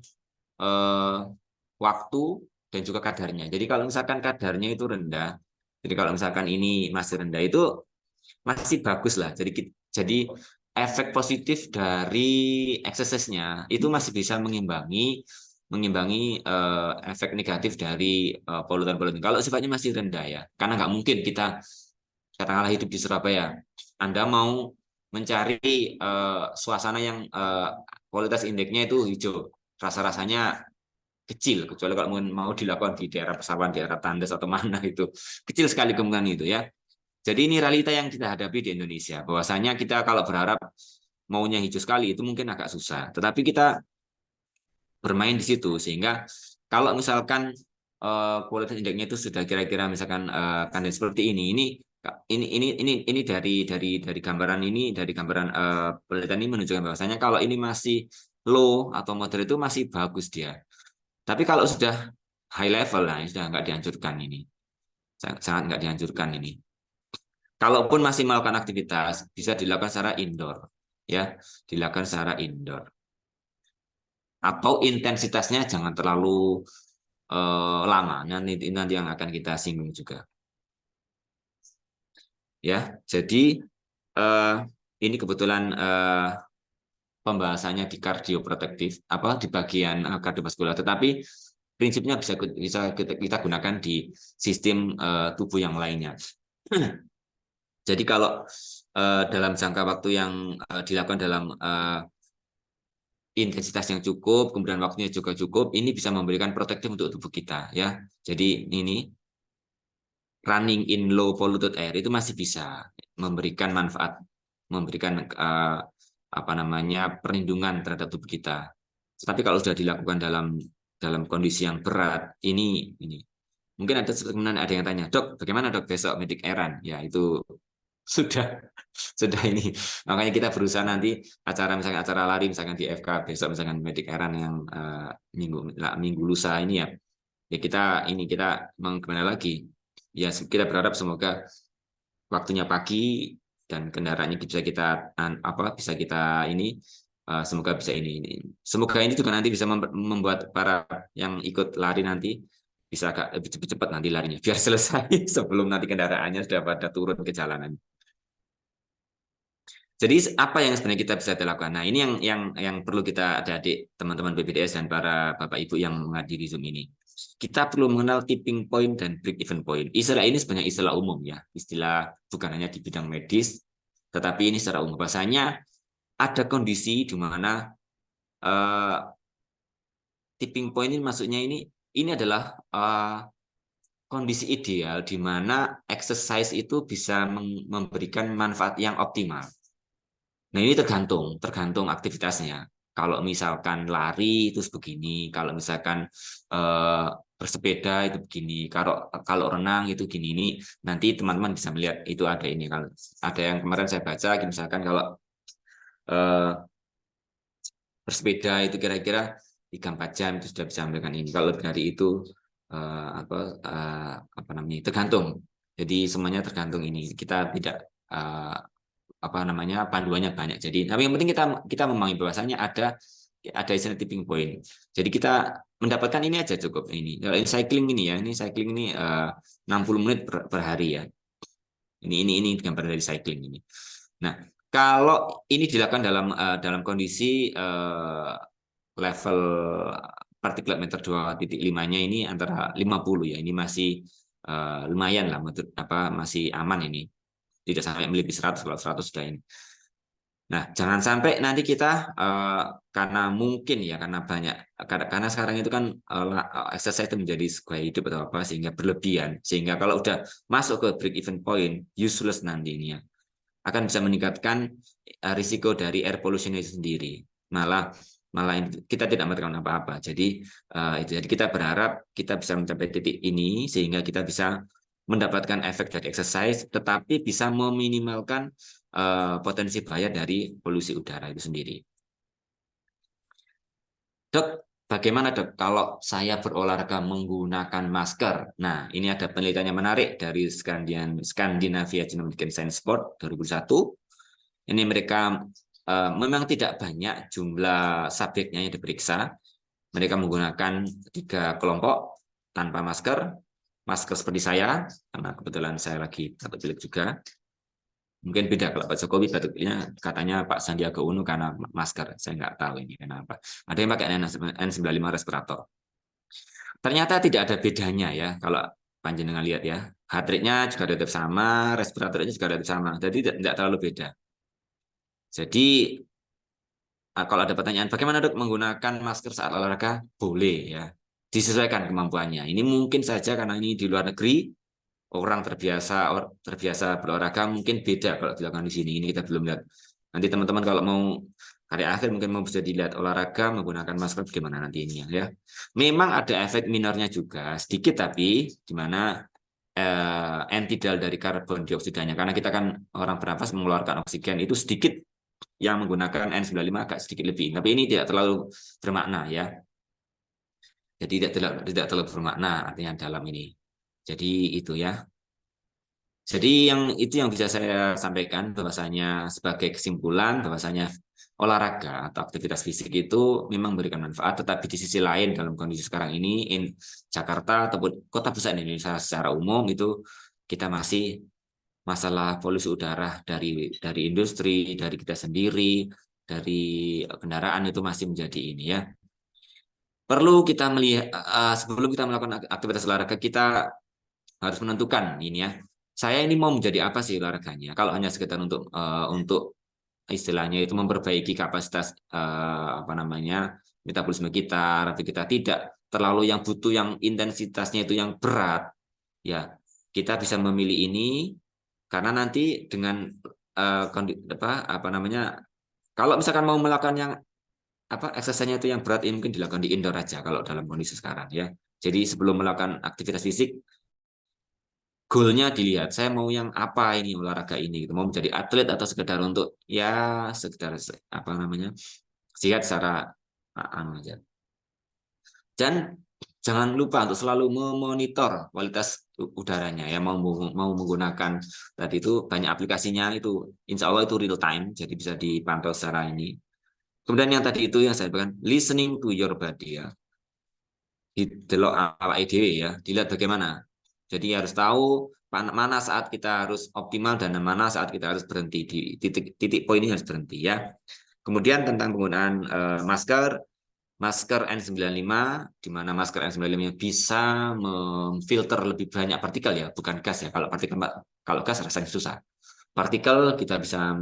waktu dan juga kadarnya. Jadi kalau misalkan kadarnya itu rendah, jadi kalau misalkan ini masih rendah, itu masih bagus lah. Jadi efek positif dari exercise-nya itu masih bisa mengimbangi efek negatif dari polutan-polutan. Kalau sifatnya masih rendah ya, karena nggak mungkin kita katakanlah hidup di Surabaya, Anda mau mencari suasana yang kualitas indeksnya itu hijau, rasa-rasanya kecil, kecuali kalau mau dilakukan di daerah pesawahan, daerah tandas atau mana itu kecil sekali kemungkinan itu ya. Jadi ini realita yang kita hadapi di Indonesia. Bahwasanya kita kalau berharap maunya hijau sekali itu mungkin agak susah. Tetapi kita bermain di situ sehingga kalau misalkan kualitas indeksnya itu sudah kira-kira misalkan kandang seperti ini dari gambaran ini dari gambaran penelitian ini menunjukkan bahwasanya kalau ini masih low atau moderate itu masih bagus dia. Tapi kalau sudah high level lah, sudah nggak dianjurkan ini, sangat nggak dianjurkan ini. Kalaupun masih melakukan aktivitas, bisa dilakukan secara indoor, ya, dilakukan secara indoor. Atau intensitasnya jangan terlalu lama. Nanti yang akan kita singgung juga. Ya, jadi ini kebetulan pembahasannya di kardioprotektif, di bagian kardiovaskular. Tetapi prinsipnya bisa kita gunakan di sistem tubuh yang lainnya. Jadi kalau dalam jangka waktu yang dilakukan dalam intensitas yang cukup, kemudian waktunya juga cukup, ini bisa memberikan protektif untuk tubuh kita, ya. Jadi ini running in low polluted air itu masih bisa memberikan manfaat, memberikan perlindungan terhadap tubuh kita. Tapi kalau sudah dilakukan dalam kondisi yang berat, ini mungkin ada yang tanya, Dok, bagaimana Dok besok medik airan? Ya itu sudah ini. Makanya kita berusaha nanti misalkan acara lari misalkan di FK besok misalkan medik airan yang minggu lusa ini ya kita gimana lagi ya, kita berharap semoga waktunya pagi dan kendaraannya bisa kita semoga bisa ini. Semoga ini juga nanti bisa membuat para yang ikut lari nanti bisa agak lebih cepat nanti larinya biar selesai sebelum nanti kendaraannya sudah pada turun ke jalanan. Jadi apa yang sebenarnya kita bisa lakukan? Nah, ini yang perlu kita adik-adik teman-teman BPDS dan para Bapak Ibu yang menghadiri Zoom ini. Kita perlu mengenal tipping point dan break even point. Istilah ini sebenarnya istilah umum ya, istilah bukan hanya di bidang medis, tetapi ini secara umum. Bahasanya ada kondisi di mana tipping point ini maksudnya ini adalah kondisi ideal di mana exercise itu bisa memberikan manfaat yang optimal. Nah, ini tergantung aktivitasnya. Kalau misalkan lari itu begini, kalau misalkan bersepeda itu begini, kalau renang itu gini. Ini nanti teman-teman bisa melihat itu ada ini. Kalau ada yang kemarin saya baca, misalkan kalau bersepeda itu kira-kira 3-4 jam itu sudah bisa memberikan ini. Kalau lebih dari itu tergantung. Jadi semuanya tergantung ini. Kita tidak panduannya banyak. Jadi tapi yang penting kita memahami bahwasanya ada istilah tipping point. Jadi kita mendapatkan ini aja cukup ini. Kalau cycling ini 60 menit per hari ya. Ini gambar dari cycling ini. Nah, kalau ini dilakukan dalam kondisi level partikelat meter 2.5-nya ini antara 50 ya. Ini masih lumayan lah, masih aman ini. Tidak sampai melebihi 100, kalau 100 sudah ini. Nah, jangan sampai nanti kita karena sekarang itu kan exercise itu menjadi gaya hidup atau apa sehingga berlebihan, sehingga kalau udah masuk ke break even point useless nanti ini ya, akan bisa meningkatkan risiko dari air pollution itu sendiri. Malah kita tidak mendapatkan apa-apa. Jadi kita berharap kita bisa mencapai titik ini sehingga kita bisa mendapatkan efek dari exercise, tetapi bisa meminimalkan potensi bahaya dari polusi udara itu sendiri. Dok, bagaimana Dok kalau saya berolahraga menggunakan masker? Nah, ini ada penelitian yang menarik dari Scandinavia Genomic and Science Sport 2001. Ini mereka memang tidak banyak jumlah subjeknya yang diperiksa. Mereka menggunakan 3 kelompok tanpa masker seperti saya, karena kebetulan saya lagi batuk pilek juga. Mungkin beda kalau Pak Jokowi batuknya katanya Pak Sandiaga Uno karena masker. Saya nggak tahu ini kenapa. Ada yang pakai N95 respirator. Ternyata tidak ada bedanya ya kalau panjenengan lihat ya. Heart rate-nya juga relatif sama, respiratornya juga relatif sama. Jadi tidak terlalu beda. Jadi kalau ada pertanyaan bagaimana dok menggunakan masker saat olahraga? Boleh ya. Disesuaikan kemampuannya. Ini mungkin saja karena ini di luar negeri, orang terbiasa berolahraga mungkin beda kalau dilakukan di sini. Ini kita belum lihat. Nanti teman-teman kalau mau karya akhir mungkin mau bisa dilihat olahraga menggunakan masker bagaimana nantinya ya. Memang ada efek minornya juga sedikit tapi di mana antidal dari karbon dioksidanya karena kita kan orang bernafas mengeluarkan oksigen itu sedikit yang menggunakan N95 agak sedikit lebih. Tapi ini tidak terlalu bermakna ya. Jadi tidak terlalu bermakna artinya dalam ini. Jadi itu ya. Jadi itu yang bisa saya sampaikan bahwasanya sebagai kesimpulan bahwasanya olahraga atau aktivitas fisik itu memang memberikan manfaat, tetapi di sisi lain dalam kondisi sekarang ini Jakarta ataupun kota besar Indonesia secara umum itu kita masih masalah polusi udara dari industri, dari kita sendiri, dari kendaraan itu masih menjadi ini ya. Perlu kita melihat sebelum kita melakukan aktivitas olahraga kita harus menentukan ini ya. Saya ini mau menjadi apa sih olahraganya? Kalau hanya sekedar untuk istilahnya itu memperbaiki kapasitas apa namanya metabolisme kita, tapi kita tidak terlalu yang butuh yang intensitasnya itu yang berat, ya kita bisa memilih ini karena nanti dengan apa namanya kalau misalkan mau melakukan yang apa exercise-nya itu yang berat ini mungkin dilakukan di indoor aja kalau dalam kondisi sekarang ya. Jadi sebelum melakukan aktivitas fisik goalnya dilihat saya mau yang apa ini olahraga ini mau menjadi atlet atau sekedar untuk ya sekedar apa namanya sehat secara aja dan jangan lupa untuk selalu memonitor kualitas udaranya ya mau menggunakan tadi itu banyak aplikasinya itu insya Allah itu real time jadi bisa dipantau secara ini kemudian yang tadi itu yang saya bilang listening to your body ya didelok awake dhewe ya dilihat bagaimana jadi harus tahu mana saat kita harus optimal dan mana saat kita harus berhenti di titik poin ini harus berhenti ya. Kemudian tentang penggunaan masker N95 di mana masker N95 bisa memfilter lebih banyak partikel ya, bukan gas ya. Kalau gas rasanya susah. Partikel kita bisa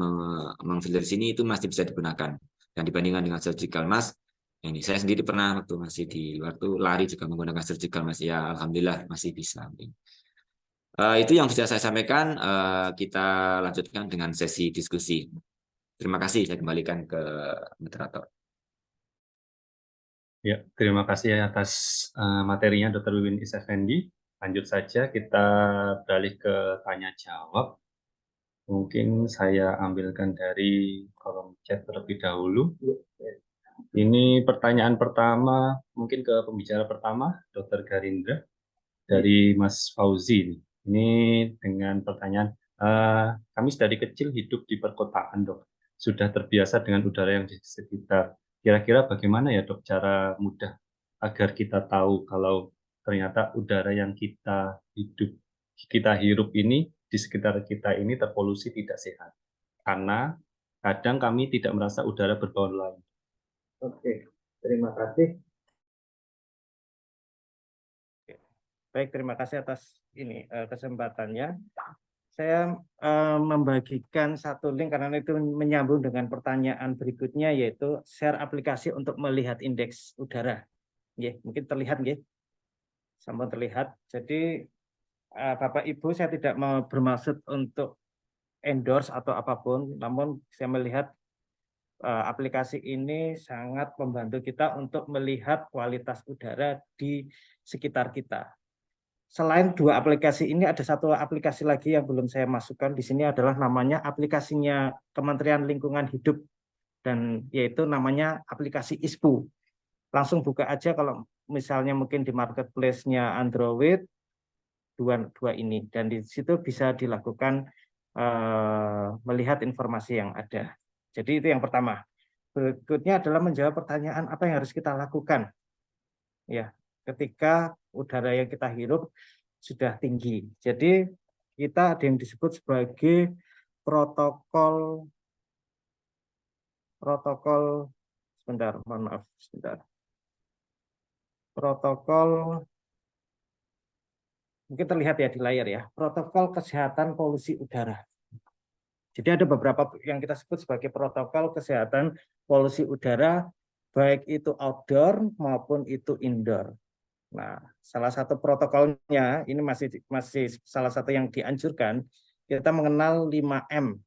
memfilter di sini itu masih bisa digunakan dan dibandingkan dengan surgical mask ini saya sendiri pernah waktu masih di luar tuh lari juga menggunakan surgical mask ya alhamdulillah masih bisa. Itu yang bisa saya sampaikan. Kita lanjutkan dengan sesi diskusi. Terima kasih. Saya kembalikan ke moderator. Ya, terima kasih atas materinya Dr. Wiwin Is Effendi. Lanjut saja kita beralih ke tanya jawab. Mungkin saya ambilkan dari kolom chat terlebih dahulu. Ini pertanyaan pertama, mungkin ke pembicara pertama, Dr. Garindra, dari Mas Fauzi. Ini dengan pertanyaan, kami dari kecil hidup di perkotaan, dok. Sudah terbiasa dengan udara yang di sekitar. Kira-kira bagaimana ya, dok, cara mudah agar kita tahu kalau ternyata udara yang kita hirup ini di sekitar kita ini terpolusi tidak sehat. Karena kadang kami tidak merasa udara berbau lain. Oke, terima kasih. Baik, terima kasih atas ini kesempatannya. Saya membagikan satu link karena itu menyambung dengan pertanyaan berikutnya yaitu share aplikasi untuk melihat indeks udara. Mungkin terlihat nggih. Sampun terlihat. Jadi Bapak Ibu saya tidak mau bermaksud untuk endorse atau apapun, namun saya melihat aplikasi ini sangat membantu kita untuk melihat kualitas udara di sekitar kita. Selain dua aplikasi ini, ada satu aplikasi lagi yang belum saya masukkan di sini adalah namanya aplikasinya Kementerian Lingkungan Hidup dan yaitu namanya aplikasi ISPU. Langsung buka aja kalau misalnya mungkin di marketplace-nya Android dua ini dan di situ bisa dilakukan melihat informasi yang ada. Jadi itu yang pertama. Berikutnya adalah menjawab pertanyaan apa yang harus kita lakukan. Ya, ketika udara yang kita hirup sudah tinggi. Jadi kita ada yang disebut sebagai protokol sebentar, mohon maaf sebentar. Protokol mungkin terlihat ya di layar ya, protokol kesehatan polusi udara. Jadi ada beberapa yang kita sebut sebagai protokol kesehatan polusi udara, baik itu outdoor maupun itu indoor. Nah, salah satu protokolnya ini masih salah satu yang dianjurkan, kita mengenal 5M.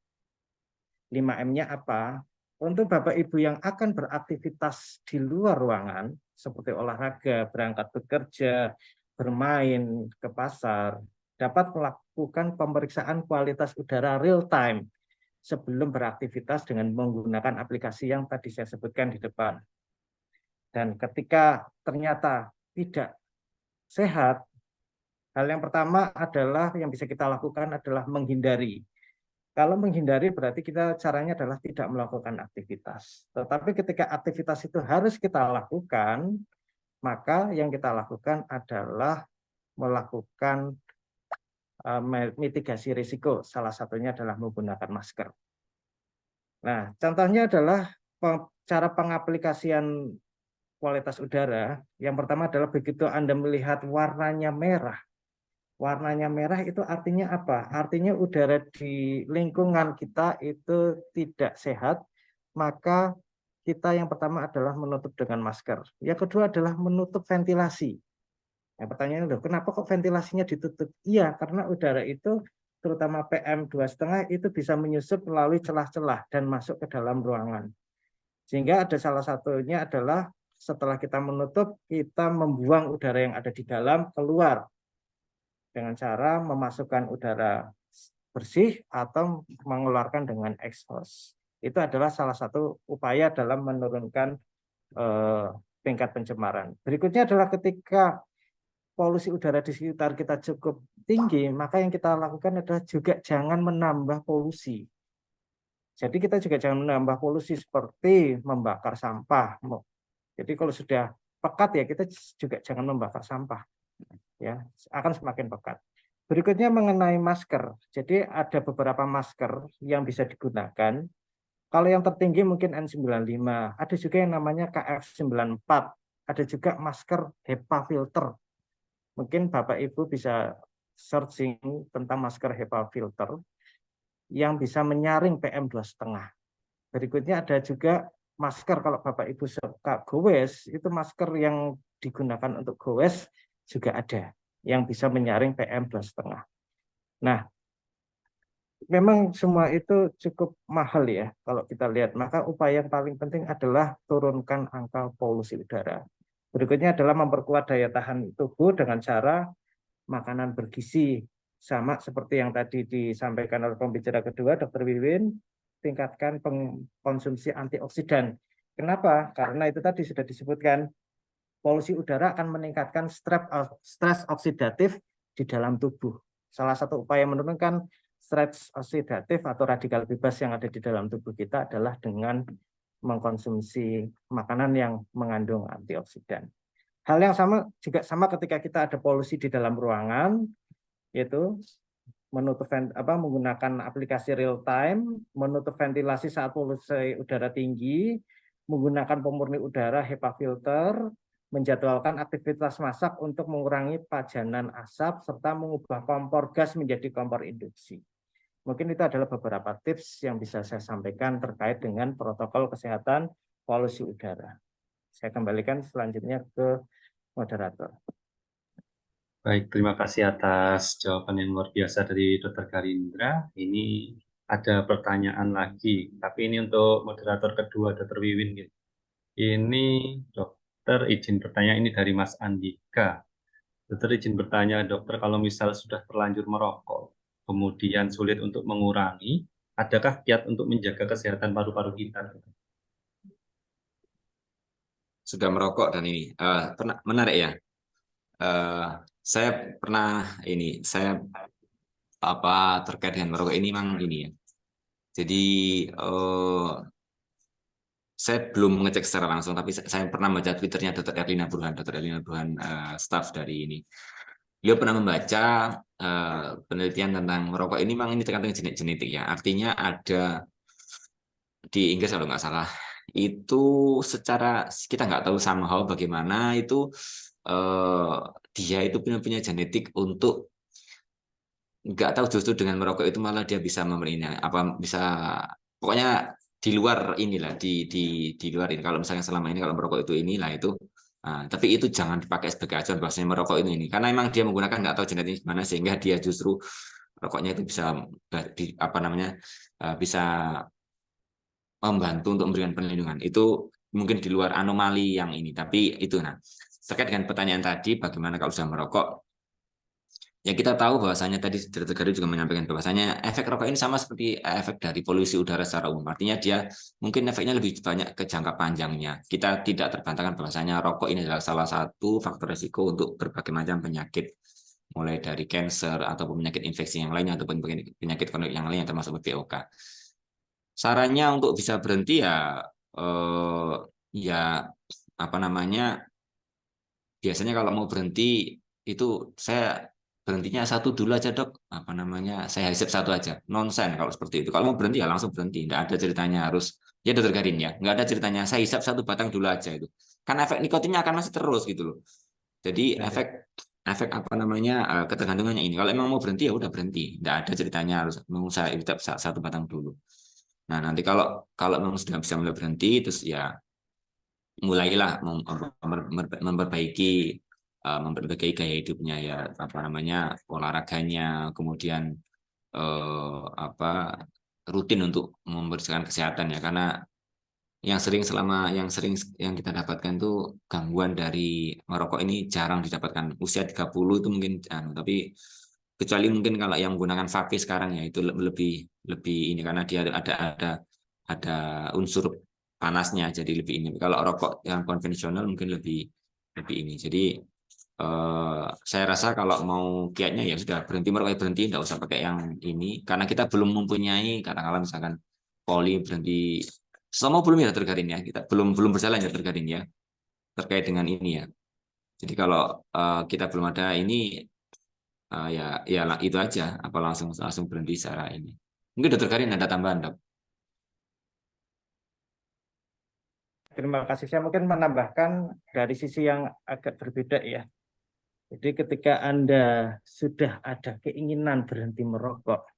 5M-nya apa? Untuk Bapak Ibu yang akan beraktivitas di luar ruangan, seperti olahraga, berangkat bekerja, bermain ke pasar, dapat melakukan pemeriksaan kualitas udara real time sebelum beraktivitas dengan menggunakan aplikasi yang tadi saya sebutkan di depan. Dan ketika ternyata tidak sehat, hal yang pertama adalah yang bisa kita lakukan adalah menghindari. Kalau menghindari berarti caranya adalah tidak melakukan aktivitas. Tetapi ketika aktivitas itu harus kita lakukan, maka yang kita lakukan adalah melakukan mitigasi risiko. Salah satunya adalah menggunakan masker. Nah, contohnya adalah cara pengaplikasian kualitas udara. Yang pertama adalah begitu Anda melihat warnanya merah. Warnanya merah itu artinya apa? Artinya udara di lingkungan kita itu tidak sehat, maka kita yang pertama adalah menutup dengan masker. Yang kedua adalah menutup ventilasi. Yang pertanyaannya, kenapa kok ventilasinya ditutup? Iya, karena udara itu terutama PM2,5 itu bisa menyusup melalui celah-celah dan masuk ke dalam ruangan. Sehingga ada salah satunya adalah setelah kita menutup, kita membuang udara yang ada di dalam keluar dengan cara memasukkan udara bersih atau mengeluarkan dengan exhaust. Itu adalah salah satu upaya dalam menurunkan tingkat pencemaran. Berikutnya adalah ketika polusi udara di sekitar kita cukup tinggi, maka yang kita lakukan adalah juga jangan menambah polusi. Jadi kita juga jangan menambah polusi seperti membakar sampah. Jadi kalau sudah pekat ya kita juga jangan membakar sampah. Ya, akan semakin pekat. Berikutnya mengenai masker. Jadi ada beberapa masker yang bisa digunakan. Kalau yang tertinggi mungkin N95, ada juga yang namanya KF94, ada juga masker HEPA filter. Mungkin Bapak Ibu bisa searching tentang masker HEPA filter yang bisa menyaring PM2,5. Berikutnya ada juga masker kalau Bapak Ibu suka gowes, itu masker yang digunakan untuk gowes juga ada yang bisa menyaring PM2,5. Nah, memang semua itu cukup mahal ya kalau kita lihat. Maka upaya yang paling penting adalah turunkan angka polusi udara. Berikutnya adalah memperkuat daya tahan tubuh dengan cara makanan bergizi. Sama seperti yang tadi disampaikan oleh pembicara kedua, Dr. Wiwin, tingkatkan konsumsi antioksidan. Kenapa? Karena itu tadi sudah disebutkan, polusi udara akan meningkatkan stres oksidatif di dalam tubuh. Salah satu upaya menurunkan stres oksidatif atau radikal bebas yang ada di dalam tubuh kita adalah dengan mengkonsumsi makanan yang mengandung antioksidan. Hal yang juga sama ketika kita ada polusi di dalam ruangan, yaitu menggunakan aplikasi real time, menutup ventilasi saat polusi udara tinggi, menggunakan pemurni udara HEPA filter, menjadwalkan aktivitas masak untuk mengurangi pajanan asap, serta mengubah kompor gas menjadi kompor induksi. Mungkin itu adalah beberapa tips yang bisa saya sampaikan terkait dengan protokol kesehatan polusi udara. Saya kembalikan selanjutnya ke moderator. Baik, terima kasih atas jawaban yang luar biasa dari Dr. Garindra. Ini ada pertanyaan lagi, tapi ini untuk moderator kedua, Dr. Wiwin. Ini dokter izin bertanya, ini dari Mas Andika. Dokter izin bertanya, dokter, kalau misal sudah terlanjur merokok, kemudian sulit untuk mengurangi, adakah kiat untuk menjaga kesehatan paru-paru kita? Sudah merokok dan ini menarik ya. Saya pernah terkait dengan merokok ini memang ini ya. Jadi saya belum mengecek secara langsung, tapi saya pernah membaca Twitternya Dr. Erlina Burhan, staf dari ini. Beliau pernah membaca penelitian tentang merokok ini memang ini tergantung genetik ya. Artinya ada di Inggris kalau nggak salah itu secara kita nggak tahu somehow bagaimana itu dia itu punya genetik untuk nggak tahu justru dengan merokok itu malah dia bisa memberinya apa bisa pokoknya di luar inilah di luar ini kalau misalnya selama ini kalau merokok itu inilah itu tapi itu jangan dipakai sebagai acuan bahwasanya merokok ini karena memang dia menggunakan nggak tahu genetik mana sehingga dia justru rokoknya itu bisa apa namanya bisa membantu untuk memberikan perlindungan itu mungkin di luar anomali yang ini tapi itu nah terkait dengan pertanyaan tadi bagaimana kalau sudah merokok ya kita tahu bahwasanya tadi Dr. Garuda juga menyampaikan bahwasanya efek rokok ini sama seperti efek dari polusi udara secara umum. Artinya dia mungkin efeknya lebih banyak ke jangka panjangnya. Kita tidak terbantahkan bahwasanya rokok ini adalah salah satu faktor risiko untuk berbagai macam penyakit, mulai dari kanker ataupun penyakit infeksi yang lainnya ataupun penyakit kronik yang lainnya termasuk BPOK. Sarannya untuk bisa berhenti ya apa namanya? Biasanya kalau mau berhenti itu saya berhentinya satu dulu aja dok apa namanya saya hisap satu aja nonsen kalau seperti itu kalau mau berhenti ya langsung berhenti nggak ada ceritanya harus ya dokter Garin ya nggak ada ceritanya saya hisap satu batang dulu aja itu kan efek nikotinnya akan masih terus gitu loh jadi efek apa namanya ketergantungannya ini kalau emang mau berhenti ya udah berhenti nggak ada ceritanya harus mau saya hisap satu batang dulu nah nanti kalau memang sudah bisa mulai berhenti terus ya mulailah memperbaiki gaya hidupnya ya apa namanya olahraganya kemudian apa rutin untuk membersihkan kesehatan ya karena yang sering kita dapatkan tuh gangguan dari merokok ini jarang didapatkan usia 30 itu mungkin tapi kecuali mungkin kalau yang menggunakan vape sekarang ya itu lebih ini karena dia ada unsur panasnya jadi lebih ini kalau rokok yang konvensional mungkin lebih ini jadi saya rasa kalau mau kiatnya ya sudah berhenti merokok berhenti nggak usah pakai yang ini karena kita belum mempunyai katakanlah misalkan poli berhenti semua belum ya tergarin ya kita belum berjalan ya tergarin ya terkait dengan ini ya jadi kalau kita belum ada ini ya itu aja apa langsung berhenti secara ini mungkin dokter Karin ada tambahan dok. Terima kasih. Saya mungkin menambahkan dari sisi yang agak berbeda ya. Jadi ketika Anda sudah ada keinginan berhenti merokok,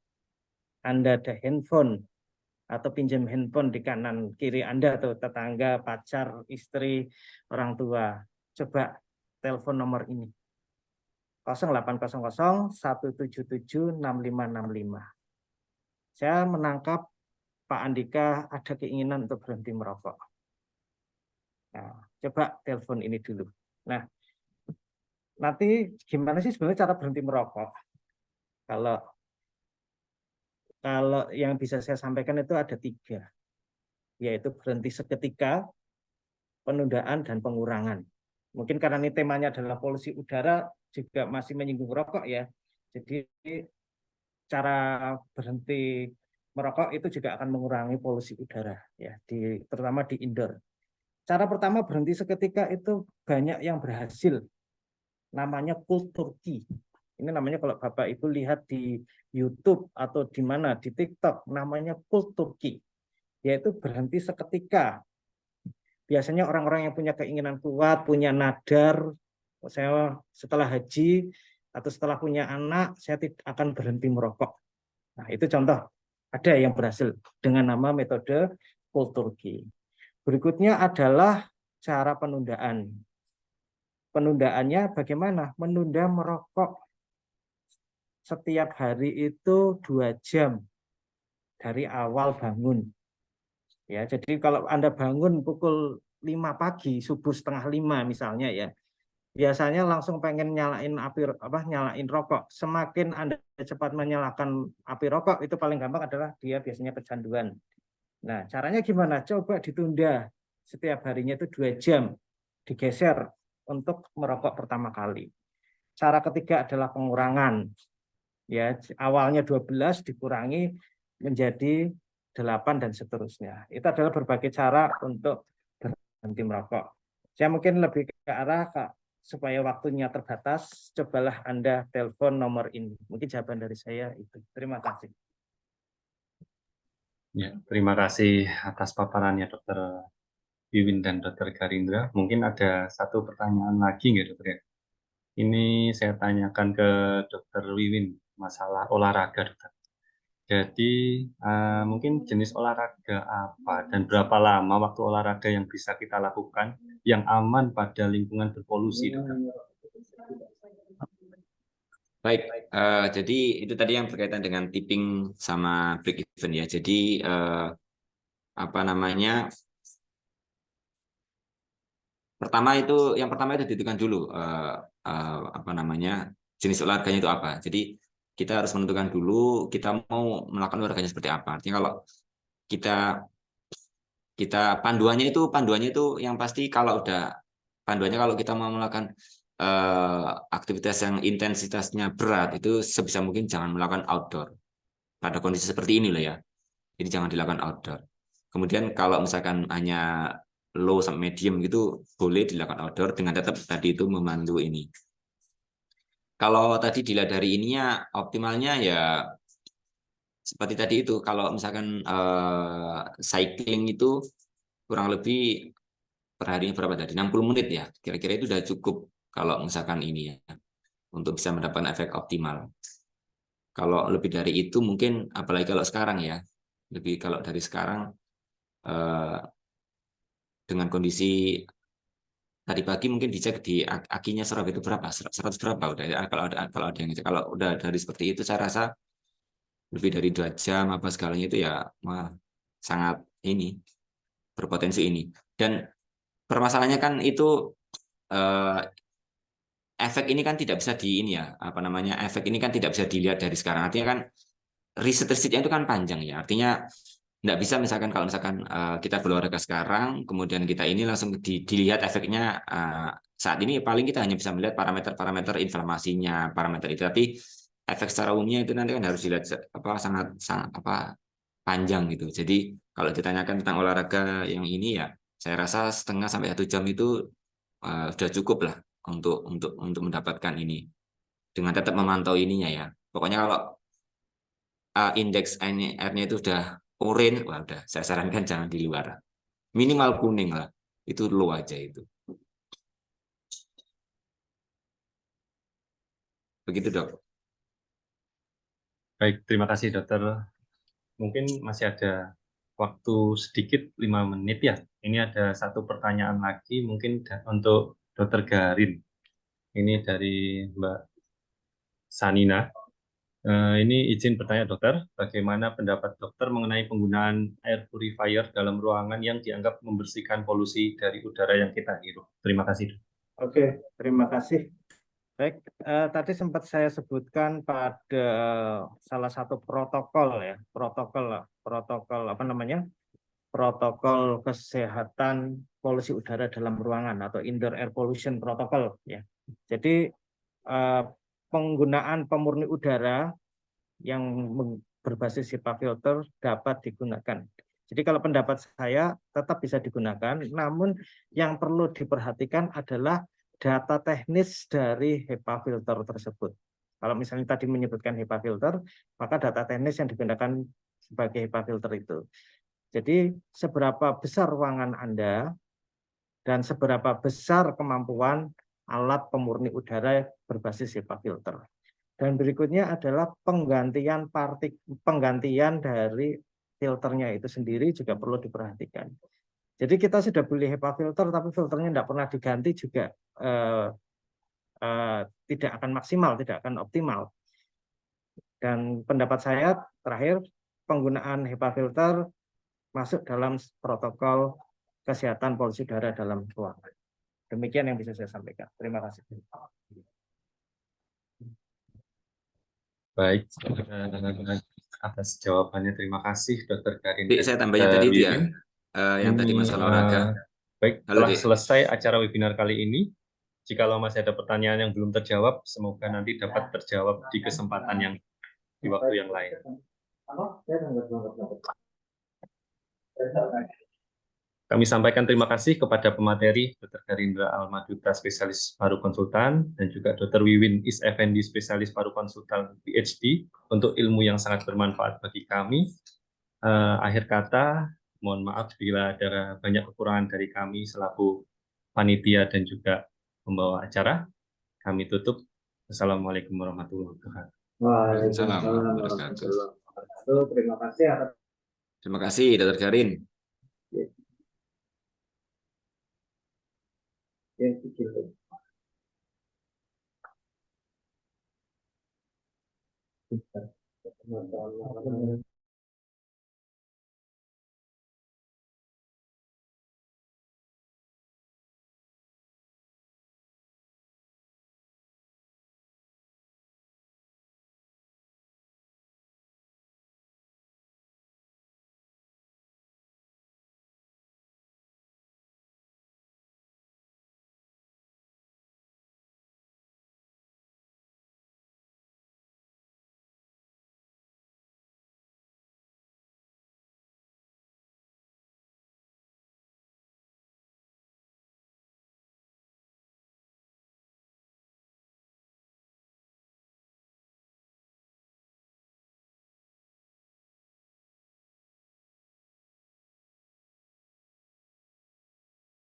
Anda ada handphone atau pinjam handphone di kanan kiri Anda atau tetangga, pacar, istri, orang tua, coba telepon nomor ini. 0800 177 6565. Saya menangkap Pak Andika ada keinginan untuk berhenti merokok. Nah, coba telepon ini dulu. Nah, nanti gimana sih sebenarnya cara berhenti merokok? Kalau yang bisa saya sampaikan itu ada 3, yaitu berhenti seketika, penundaan, dan pengurangan. Mungkin karena ini temanya adalah polusi udara, juga masih menyinggung rokok ya. Jadi cara berhenti merokok itu juga akan mengurangi polusi udara ya, terutama di indoor. Cara pertama berhenti seketika itu banyak yang berhasil. Namanya cold turkey. Ini namanya kalau Bapak Ibu lihat di YouTube atau di mana di TikTok namanya cold turkey. Yaitu berhenti seketika. Biasanya orang-orang yang punya keinginan kuat, punya nadar, saya setelah haji atau setelah punya anak saya akan berhenti merokok. Nah, itu contoh ada yang berhasil dengan nama metode cold turkey. Berikutnya adalah cara penundaan. Penundaannya bagaimana? Menunda merokok setiap hari itu 2 jam dari awal bangun. Ya, jadi kalau Anda bangun pukul 5 pagi, subuh setengah 5 misalnya ya, biasanya langsung pengen nyalain nyalain rokok. Semakin Anda cepat menyalakan api rokok, itu paling gampang adalah dia biasanya kecanduan. Nah, caranya gimana? Coba ditunda setiap harinya itu 2 jam, digeser untuk merokok pertama kali. Cara ketiga adalah pengurangan. Ya, awalnya 12 dikurangi menjadi 8 dan seterusnya. Itu adalah berbagai cara untuk berhenti merokok. Saya mungkin lebih ke arah supaya waktunya terbatas, cobalah Anda telepon nomor ini. Mungkin jawaban dari saya itu. Terima kasih. Ya, terima kasih atas paparannya Dr. Wiwin dan Dr. Garindra. Mungkin ada satu pertanyaan lagi nggak Dokter ya? Ini saya tanyakan ke Dr. Wiwin masalah olahraga Dokter. Jadi mungkin jenis olahraga apa dan berapa lama waktu olahraga yang bisa kita lakukan yang aman pada lingkungan berpolusi Dokter? Baik, jadi itu tadi yang berkaitan dengan tipping sama break even ya. Jadi apa namanya? Yang pertama itu ditentukan dulu apa namanya jenis olahraganya itu apa. Jadi kita harus menentukan dulu kita mau melakukan olahraganya seperti apa. Artinya kalau kita panduannya itu yang pasti panduannya kalau kita mau melakukan aktivitas yang intensitasnya berat itu sebisa mungkin jangan melakukan outdoor pada kondisi seperti ini loh ya. Jadi jangan dilakukan outdoor. Kemudian kalau misalkan hanya low sampai medium gitu boleh dilakukan outdoor dengan tetap tadi itu memandu ini. Kalau tadi dilihat dari ininya optimalnya ya seperti tadi itu kalau misalkan cycling itu kurang lebih per harinya berapa tadi 60 menit ya. Kira-kira itu sudah cukup kalau misalkan ini ya untuk bisa mendapatkan efek optimal. Kalau lebih dari itu mungkin apalagi kalau sekarang ya. Lebih kalau dari sekarang dengan kondisi tadi pagi mungkin dicek di akinya serap itu berapa 100 berapa udah kalau ada yang ngecek. Kalau udah dari seperti itu saya rasa lebih dari 2 jam apa segalanya itu ya sangat ini berpotensi ini. Dan permasalahannya kan itu efek ini kan tidak bisa apa namanya efek ini kan tidak bisa dilihat dari sekarang. Artinya kan risetnya itu kan panjang ya. Artinya nggak bisa misalkan kalau misalkan kita berolahraga sekarang, kemudian kita ini langsung dilihat efeknya saat ini paling kita hanya bisa melihat parameter-parameter inflamasinya, parameter itu. Tapi efek secara umumnya itu nanti kan harus dilihat sangat apa panjang gitu. Jadi kalau ditanyakan tentang olahraga yang ini ya, saya rasa setengah sampai 1 jam itu sudah cukup lah untuk mendapatkan ini dengan tetap memantau ininya ya. Pokoknya kalau indeks R-nya itu udah orange, wah udah saya sarankan jangan di luar. Minimal kuning lah, itu low aja itu. Begitu dok. Baik, terima kasih Dokter. Mungkin masih ada waktu sedikit 5 menit ya. Ini ada satu pertanyaan lagi mungkin untuk Dokter Garin. Ini dari Mbak Sanina. Ini izin bertanya dokter, bagaimana pendapat dokter mengenai penggunaan air purifier dalam ruangan yang dianggap membersihkan polusi dari udara yang kita hirup? Terima kasih. Oke, terima kasih. Baik, tadi sempat saya sebutkan pada salah satu protokol ya, protokol apa namanya? Protokol kesehatan polusi udara dalam ruangan atau indoor air pollution protocol ya. Jadi penggunaan pemurni udara yang berbasis HEPA filter dapat digunakan. Jadi kalau pendapat saya tetap bisa digunakan, namun yang perlu diperhatikan adalah data teknis dari HEPA filter tersebut. Kalau misalnya tadi menyebutkan HEPA filter, maka data teknis yang digunakan sebagai HEPA filter itu. Jadi seberapa besar ruangan Anda dan seberapa besar kemampuan alat pemurni udara berbasis HEPA filter. Dan berikutnya adalah penggantian dari filternya itu sendiri juga perlu diperhatikan. Jadi kita sudah beli HEPA filter, tapi filternya tidak pernah diganti juga tidak akan maksimal, tidak akan optimal. Dan pendapat saya terakhir, penggunaan HEPA filter masuk dalam protokol kesehatan polusi udara dalam ruangan. Demikian yang bisa saya sampaikan. Terima kasih. Baik, atas jawabannya terima kasih Dokter Karin. Saya tambahnya tadi itu ya, yang tadi masalah olahraga. Baik, telah selesai acara webinar kali ini. Jikalau masih ada pertanyaan yang belum terjawab, semoga nanti dapat terjawab di kesempatan yang di waktu yang lain. Kami sampaikan terima kasih kepada pemateri Dr. Garindra Almaduta, spesialis paru konsultan, dan juga Dr. Wiwin Is Effendi, spesialis paru konsultan PhD, untuk ilmu yang sangat bermanfaat bagi kami. Akhir kata, mohon maaf bila ada banyak kekurangan dari kami selaku panitia dan juga pembawa acara. Kami tutup. Assalamualaikum warahmatullahi wabarakatuh. Waalaikumsalam warahmatullahi wabarakatuh. Terima kasih atas Terima kasih, Dr. Garin. ya,